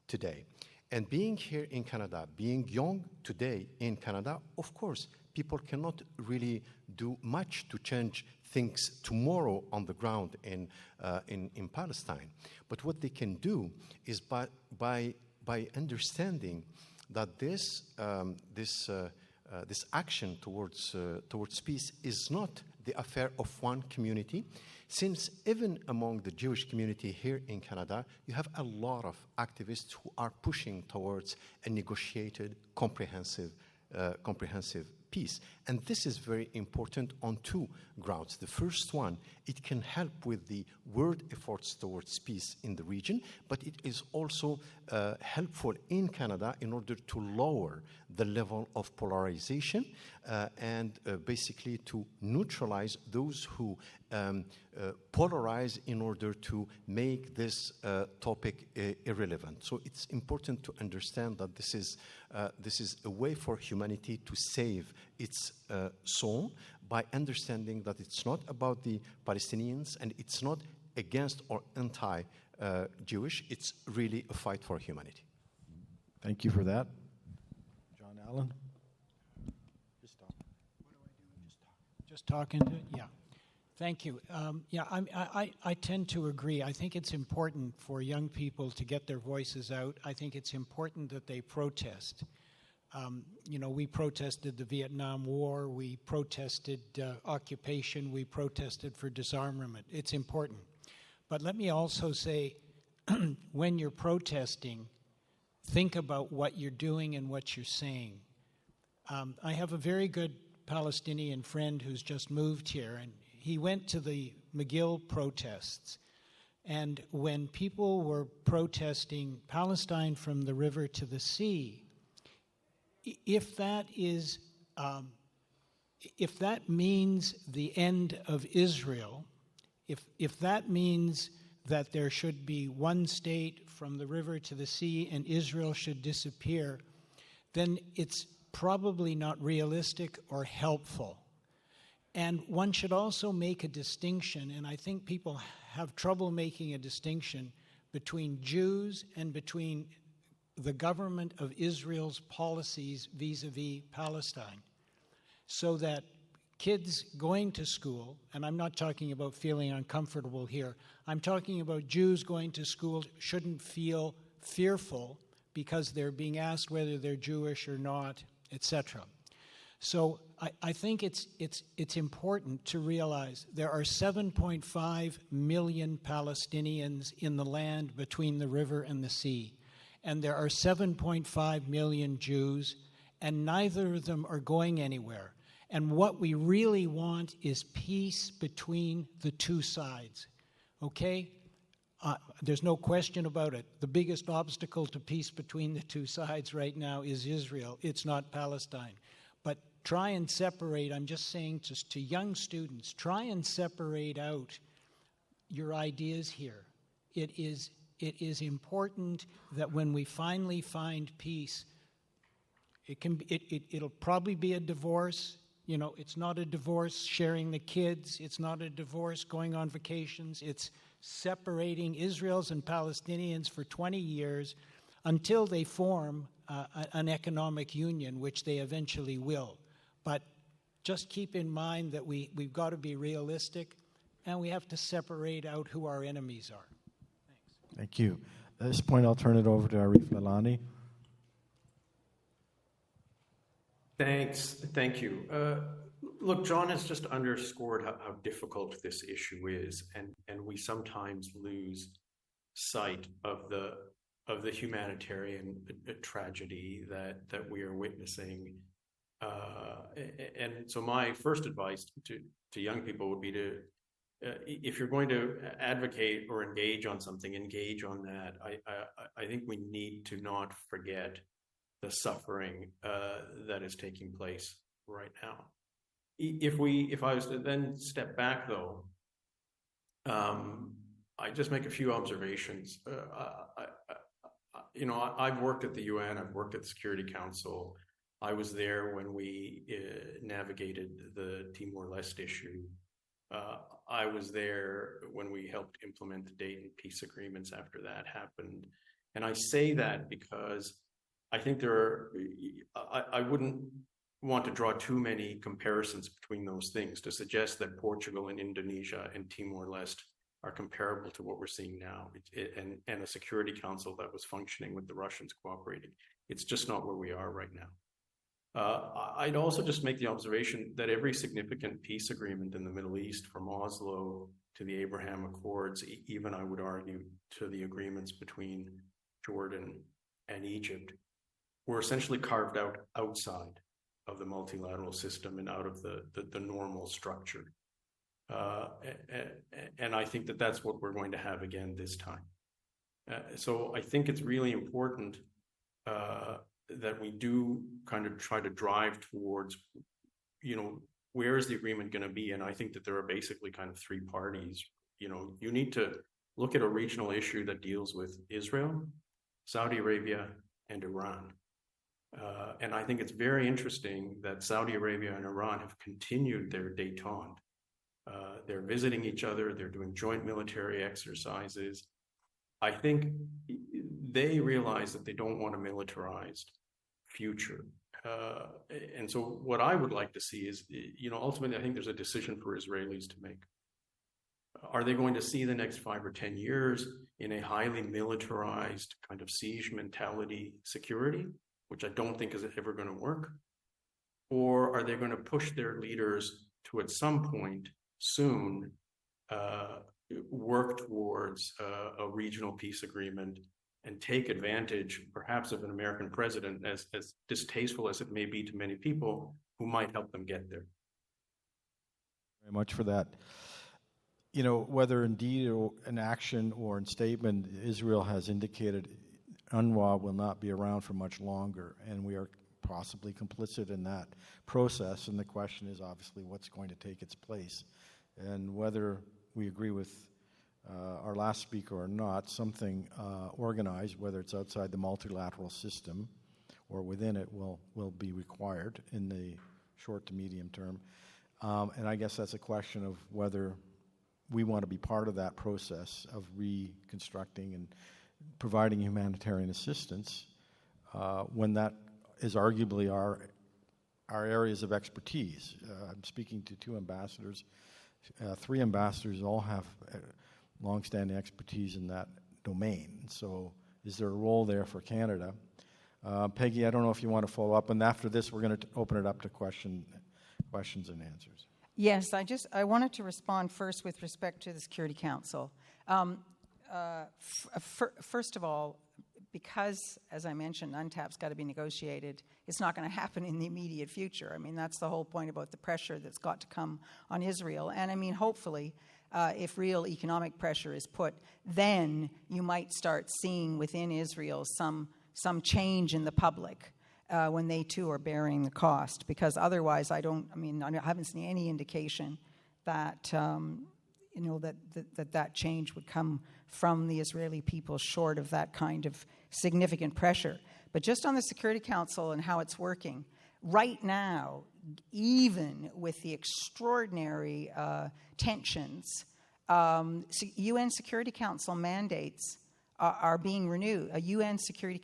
today. And being here in Canada, being young today in Canada, of course, people cannot really do much to change things tomorrow on the ground in Palestine. But what they can do is by understanding that this action towards peace is not the affair of one community, since even among the Jewish community here in Canada, you have a lot of activists who are pushing towards a negotiated, comprehensive peace. And this is very important on two grounds. The first one, it can help with the world efforts towards peace in the region, but it is also helpful in Canada in order to lower the level of polarization and basically to neutralize those who polarize in order to make this topic irrelevant. So it's important to understand that this is a way for humanity to save its soul by understanding that it's not about the Palestinians and it's not against or anti-Jewish. It's really a fight for humanity. Thank you for that. John Allen? Just talk. What do I do? Just talking to it? Yeah. Thank you. I tend to agree. I think it's important for young people to get their voices out. I think it's important that they protest. We protested the Vietnam War. We protested occupation. We protested for disarmament. It's important. But let me also say, when you're protesting, think about what you're doing and what you're saying. I have a very good Palestinian friend who's just moved here, and he went to the McGill protests. And when people were protesting Palestine from the river to the sea, if that means the end of Israel, if that means that there should be one state from the river to the sea and Israel should disappear, then it's probably not realistic or helpful. And one should also make a distinction, and I think people have trouble making a distinction between Jews and between the government of Israel's policies vis-a-vis Palestine. So that kids going to school, and I'm not talking about feeling uncomfortable here, I'm talking about Jews going to school shouldn't feel fearful because they're being asked whether they're Jewish or not, etc. So I think it's important to realize there are 7.5 million Palestinians in the land between the river and the sea, and there are 7.5 million Jews, and neither of them are going anywhere. And what we really want is peace between the two sides, okay? There's no question about it. The biggest obstacle to peace between the two sides right now is Israel. It's not Palestine. But try and separate, I'm just saying to young students, try and separate out your ideas here. It is important that when we finally find peace, it'll probably be a divorce. You know, it's not a divorce sharing the kids. It's not a divorce going on vacations. It's separating Israelis and Palestinians for 20 years until they form an economic union, which they eventually will. But just keep in mind that we've got to be realistic, and we have to separate out who our enemies are. Thanks. Thank you. At this point, I'll turn it over to Arif Lalani. Thanks. Thank you. Look, John has just underscored how difficult this issue is, and we sometimes lose sight of the humanitarian tragedy that we are witnessing. And so my first advice to young people would be to, if you're going to advocate or engage on something, engage on that. I think we need to not forget the suffering that is taking place right now. If I was to then step back, though, I just make a few observations. I've worked at the UN, I've worked at the Security Council. I was there when we navigated the Timor-Leste issue. I was there when we helped implement the Dayton peace agreements after that happened. And I say that because I think I wouldn't want to draw too many comparisons between those things to suggest that Portugal and Indonesia and Timor-Leste are comparable to what we're seeing now, and a Security Council that was functioning with the Russians cooperating. It's just not where we are right now. I'd also just make the observation that every significant peace agreement in the Middle East, from Oslo to the Abraham Accords, even I would argue to the agreements between Jordan and Egypt, were essentially carved out outside of the multilateral system and out of the normal structure. And I think that that's what we're going to have again this time. So I think it's really important that we do kind of try to drive towards, where is the agreement going to be? And I think that there are basically kind of three parties. You need to look at a regional issue that deals with Israel, Saudi Arabia, and Iran. And I think it's very interesting that Saudi Arabia and Iran have continued their détente. They're visiting each other. They're doing joint military exercises. I think they realize that they don't want a militarized future. And so what I would like to see is, ultimately, I think there's a decision for Israelis to make. Are they going to see the next 5 or 10 years in a highly militarized kind of siege mentality security, which I don't think is ever going to work? Or are they going to push their leaders to, at some point soon, work towards a regional peace agreement and take advantage, perhaps, of an American president, as distasteful as it may be to many people, who might help them get there. Very much for that. You know, whether indeed an action or in statement, Israel has indicated UNRWA will not be around for much longer, and we are possibly complicit in that process. And the question is obviously what's going to take its place, and whether we agree with our last speaker or not, something organized, whether it's outside the multilateral system or within it, will be required in the short to medium term. And I guess that's a question of whether we want to be part of that process of reconstructing and providing humanitarian assistance when that is arguably our areas of expertise. I'm speaking to 2 ambassadors. 3 ambassadors all have longstanding expertise in that domain. So is there a role there for Canada? Peggy, I don't know if you want to follow up, and after this we're going to open it up to questions and answers. Yes, I wanted to respond first with respect to the Security Council. First of all, because, as I mentioned, UNTAP's got to be negotiated, it's not going to happen in the immediate future. I mean, that's the whole point about the pressure that's got to come on Israel. And I mean, hopefully, if real economic pressure is put, then you might start seeing within Israel some change in the public when they too are bearing the cost. Because otherwise, I haven't seen any indication that that change would come from the Israeli people short of that kind of significant pressure. But just on the Security Council and how it's working, right now, even with the extraordinary tensions, UN Security Council mandates are being renewed. A UN Security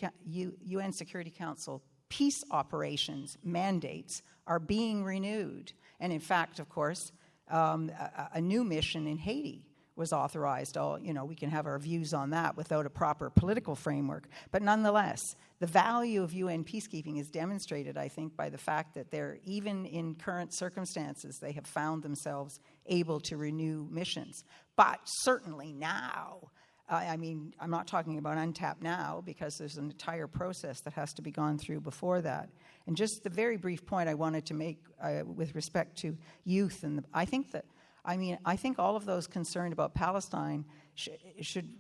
Council peace operations mandates are being renewed. And in fact, of course, a new mission in Haiti was authorized. We can have our views on that without a proper political framework. But nonetheless, the value of UN peacekeeping is demonstrated, I think, by the fact that they're, even in current circumstances, they have found themselves able to renew missions. But certainly now, I'm not talking about UNTAP now, because there's an entire process that has to be gone through before that. And just the very brief point I wanted to make with respect to youth, and I think all of those concerned about Palestine should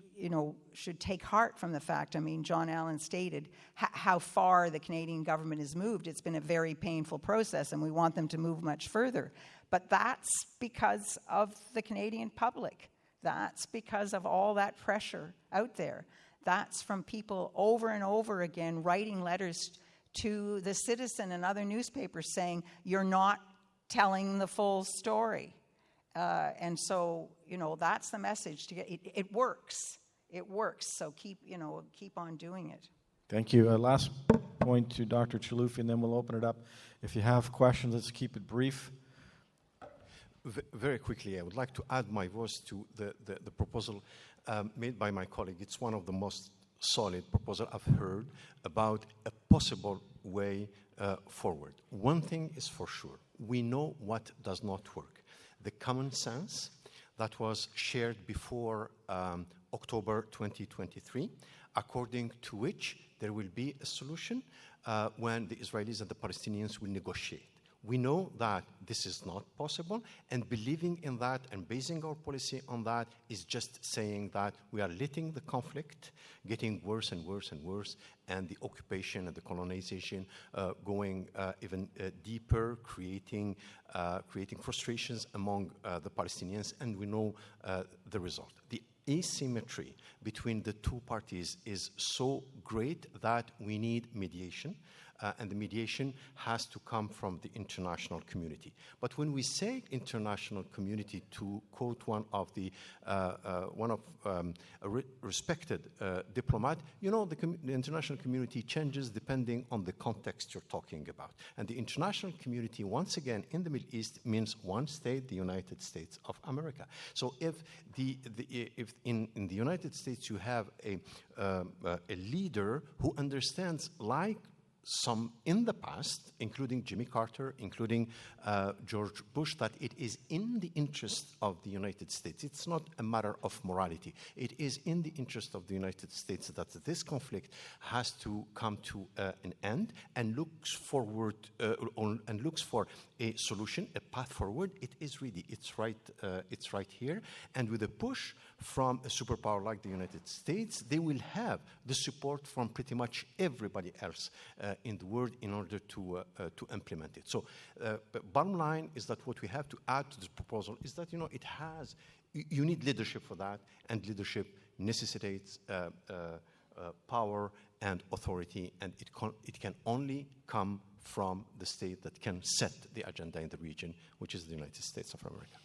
take heart from the fact. I mean, John Allen stated how far the Canadian government has moved. It's been a very painful process, and we want them to move much further. But that's because of the Canadian public. That's because of all that pressure out there. That's from people over and over again writing letters to The Citizen and other newspapers saying, you're not telling the full story. And so, that's the message to get. It works. It works. So keep on doing it. Thank you. Last point to Dr. Chennoufi, and then we'll open it up. If you have questions, let's keep it brief. Very quickly, I would like to add my voice to the proposal made by my colleague. It's one of the most solid proposals I've heard about a possible way forward. One thing is for sure. We know what does not work. The common sense that was shared before October 2023, according to which there will be a solution when the Israelis and the Palestinians will negotiate. We know that this is not possible, and believing in that and basing our policy on that is just saying that we are letting the conflict getting worse and worse and worse, and the occupation and the colonization going even deeper, creating frustrations among the Palestinians, and we know the result. The asymmetry between the two parties is so great that we need mediation. And the mediation has to come from the international community. But when we say international community, to quote one of a respected diplomat, the international community changes depending on the context you're talking about. And the international community, once again, in the Middle East means one state, the United States of America. So if in the United States you have a leader who understands, like some in the past, including Jimmy Carter, including George Bush, that it is in the interest of the United States. It's not a matter of morality. It is in the interest of the United States that this conflict has to come to an end and looks forward and looks for a solution, a path forward. It's right here. And with a push from a superpower like the United States, they will have the support from pretty much everybody else in the world in order to implement it. So bottom line is that what we have to add to this proposal is that, you need leadership for that, and leadership necessitates power and authority, and it can only come from the state that can set the agenda in the region, which is the United States of America.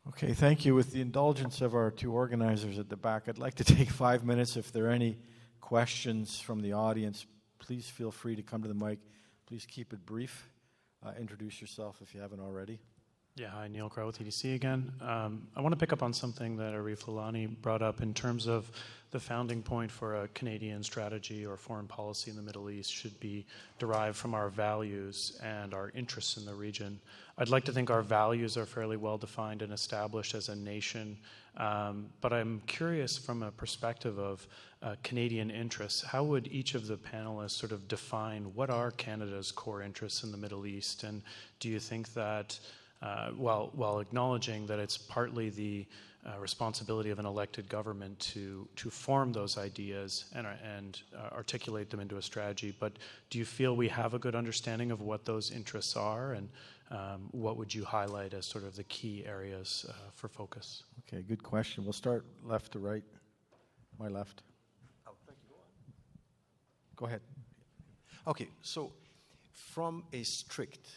Okay, thank you. With the indulgence of our two organizers at the back, I'd like to take 5 minutes. If there are any questions from the audience, please feel free to come to the mic. Please keep it brief. Introduce yourself if you haven't already. Yeah, hi, Neil Crow with EDC again. I want to pick up on something that Arif Lalani brought up in terms of the founding point for a Canadian strategy or foreign policy in the Middle East should be derived from our values and our interests in the region. I'd like to think our values are fairly well defined and established as a nation, but I'm curious from a perspective of Canadian interests, how would each of the panelists sort of define what are Canada's core interests in the Middle East? And do you think that while acknowledging that it's partly the responsibility of an elected government to form those ideas and articulate them into a strategy, but do you feel we have a good understanding of what those interests are, and what would you highlight as sort of the key areas for focus? Okay, good question. We'll start left to right. My left. Oh, thank you. Go ahead. Okay, so from a strict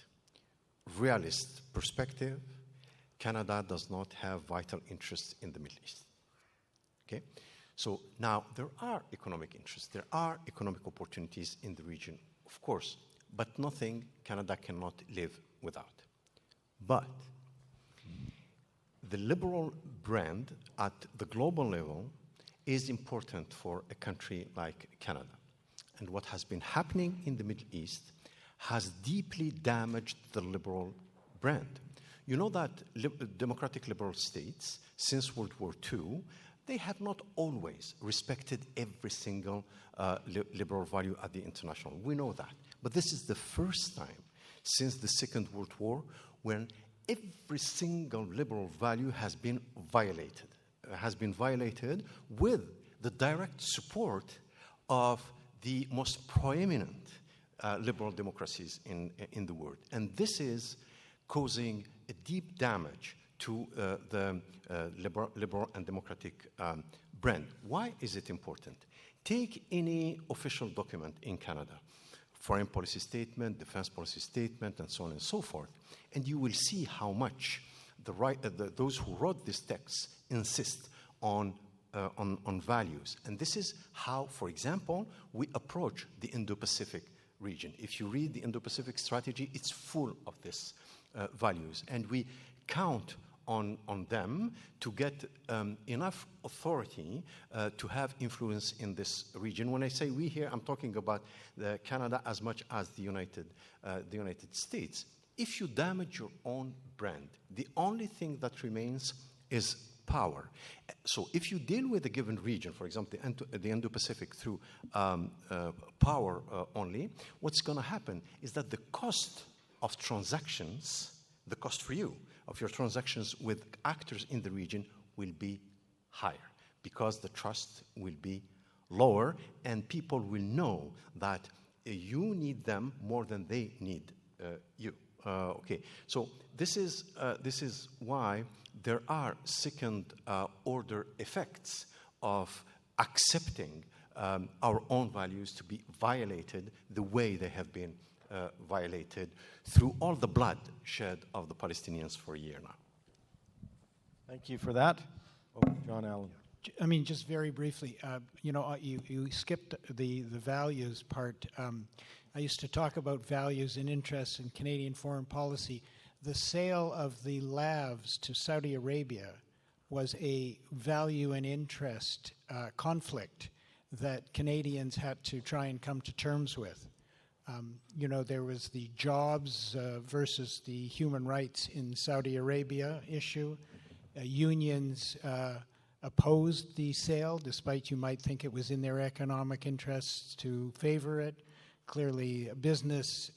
realist perspective, Canada does not have vital interests in the Middle East. Okay? So now there are economic interests, there are economic opportunities in the region, of course, but nothing Canada cannot live without. But the liberal brand at the global level is important for a country like Canada. And what has been happening in the Middle East has deeply damaged the liberal brand. You know that democratic liberal states, since World War II, they have not always respected every single liberal value at the international. We know that. But this is the first time since the Second World War when every single liberal value has been violated with the direct support of the most proeminent liberal democracies in the world. And this is causing a deep damage to the liberal and democratic brand. Why is it important? Take any official document in Canada, foreign policy statement, defense policy statement, and so on and so forth, and you will see how much those who wrote this text insist on values. And this is how, for example, we approach the Indo-Pacific region. If you read the Indo-Pacific strategy, it's full of this values, and we count on them to get enough authority to have influence in this region. When I say we here, I'm talking about Canada as much as the United States. If you damage your own brand, the only thing that remains is power. So if you deal with a given region, for example, the Indo-Pacific through power only, what's going to happen is that the cost of transactions, the cost for you of your transactions with actors in the region will be higher because the trust will be lower and people will know that you need them more than they need you. Okay, so this is why there are second-order effects of accepting our own values to be violated the way they have been violated through all the blood shed of the Palestinians for a year now. Thank you for that. Oh, John Allen. I mean, just very briefly, you skipped the values part. I used to talk about values and interests in Canadian foreign policy. The sale of the LAVs to Saudi Arabia was a value and interest conflict that Canadians had to try and come to terms with. There was the jobs versus the human rights in Saudi Arabia issue. Unions opposed the sale, despite you might think it was in their economic interests to favor it. Clearly, business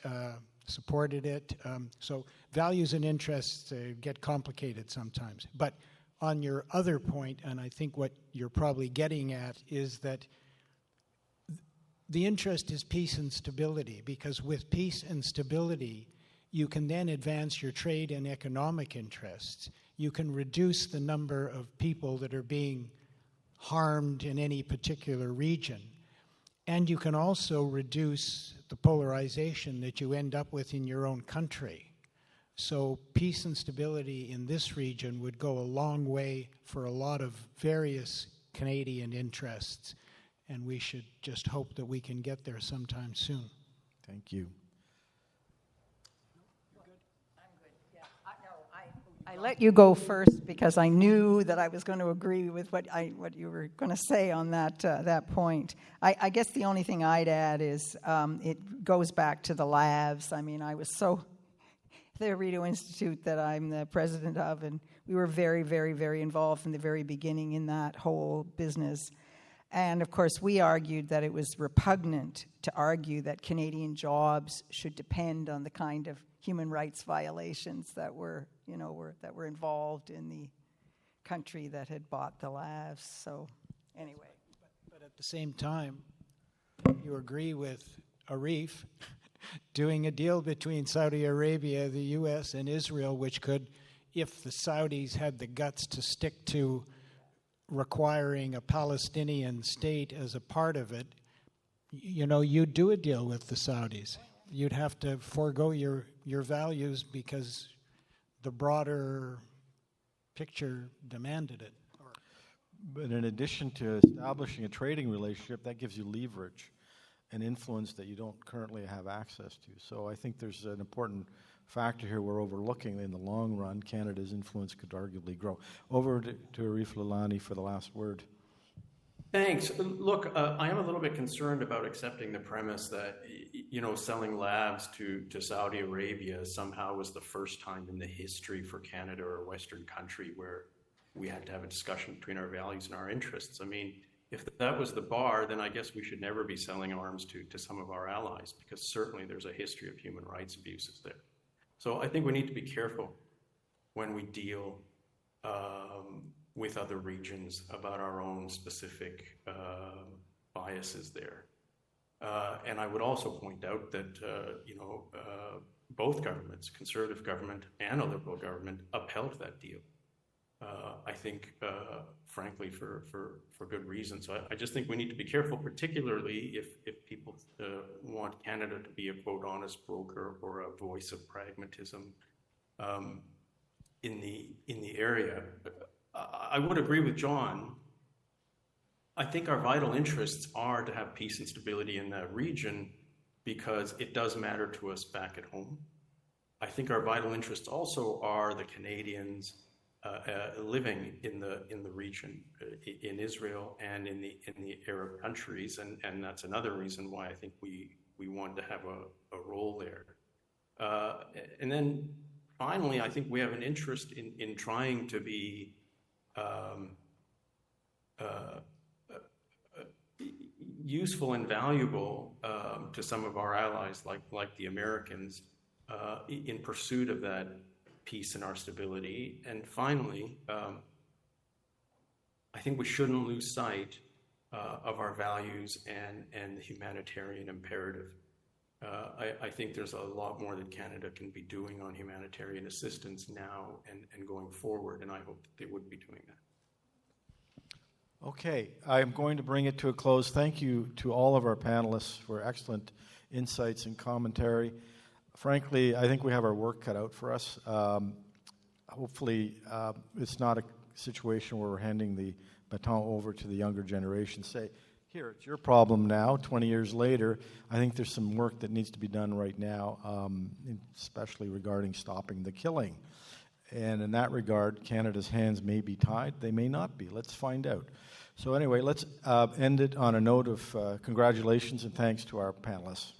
supported it. So values and interests get complicated sometimes. But on your other point, and I think what you're probably getting at, is that the interest is peace and stability, because with peace and stability, you can then advance your trade and economic interests. You can reduce the number of people that are being harmed in any particular region. And you can also reduce the polarization that you end up with in your own country. So peace and stability in this region would go a long way for a lot of various Canadian interests. And we should just hope that we can get there sometime soon. Thank you. I let you go first because I knew that I was going to agree with what you were going to say on that point. I guess the only thing I'd add is it goes back to the labs. I mean, I was the Rideau Institute that I'm the president of, and we were very, very, very involved from the very beginning in that whole business. And of course, we argued that it was repugnant to argue that Canadian jobs should depend on the kind of human rights violations that were involved in the country that had bought the labs. So, anyway. But at the same time, you agree with Arif doing a deal between Saudi Arabia, the U.S., and Israel, which could, if the Saudis had the guts to stick to requiring a Palestinian state as a part of it, you'd do a deal with the Saudis. You'd have to forego your values because the broader picture demanded it. But in addition to establishing a trading relationship, that gives you leverage and influence that you don't currently have access to. So I think there's an important factor here we're overlooking. In the long run, Canada's influence could arguably grow. Over to Arif Lalani for the last word. Thanks. Look, I am a little bit concerned about accepting the premise that, selling labs to Saudi Arabia somehow was the first time in the history for Canada or a Western country where we had to have a discussion between our values and our interests. I mean, if that was the bar, then I guess we should never be selling arms to some of our allies, because certainly there's a history of human rights abuses there. So I think we need to be careful when we deal with other regions about our own specific biases there. And I would also point out that, both governments, Conservative government and a Liberal government, upheld that deal. I think, frankly, for good reason. So I just think we need to be careful, particularly if people want Canada to be a, quote, honest broker or a voice of pragmatism in the area. I would agree with John. I think our vital interests are to have peace and stability in that region because it does matter to us back at home. I think our vital interests also are the Canadians living in the region, in Israel and in the Arab countries, and that's another reason why I think we want to have a role there. And then finally, I think we have an interest in trying to be useful and valuable to some of our allies, like the Americans, in pursuit of that peace and our stability. And finally, I think we shouldn't lose sight of our values and the humanitarian imperative. I think there's a lot more that Canada can be doing on humanitarian assistance now and going forward, and I hope that they would be doing that. Okay, I'm going to bring it to a close. Thank you to all of our panelists for excellent insights and commentary. Frankly, I think we have our work cut out for us. Hopefully, it's not a situation where we're handing the baton over to the younger generation. Say, here, it's your problem now, 20 years later. I think there's some work that needs to be done right now, especially regarding stopping the killing. And in that regard, Canada's hands may be tied. They may not be. Let's find out. So anyway, let's end it on a note of congratulations and thanks to our panelists.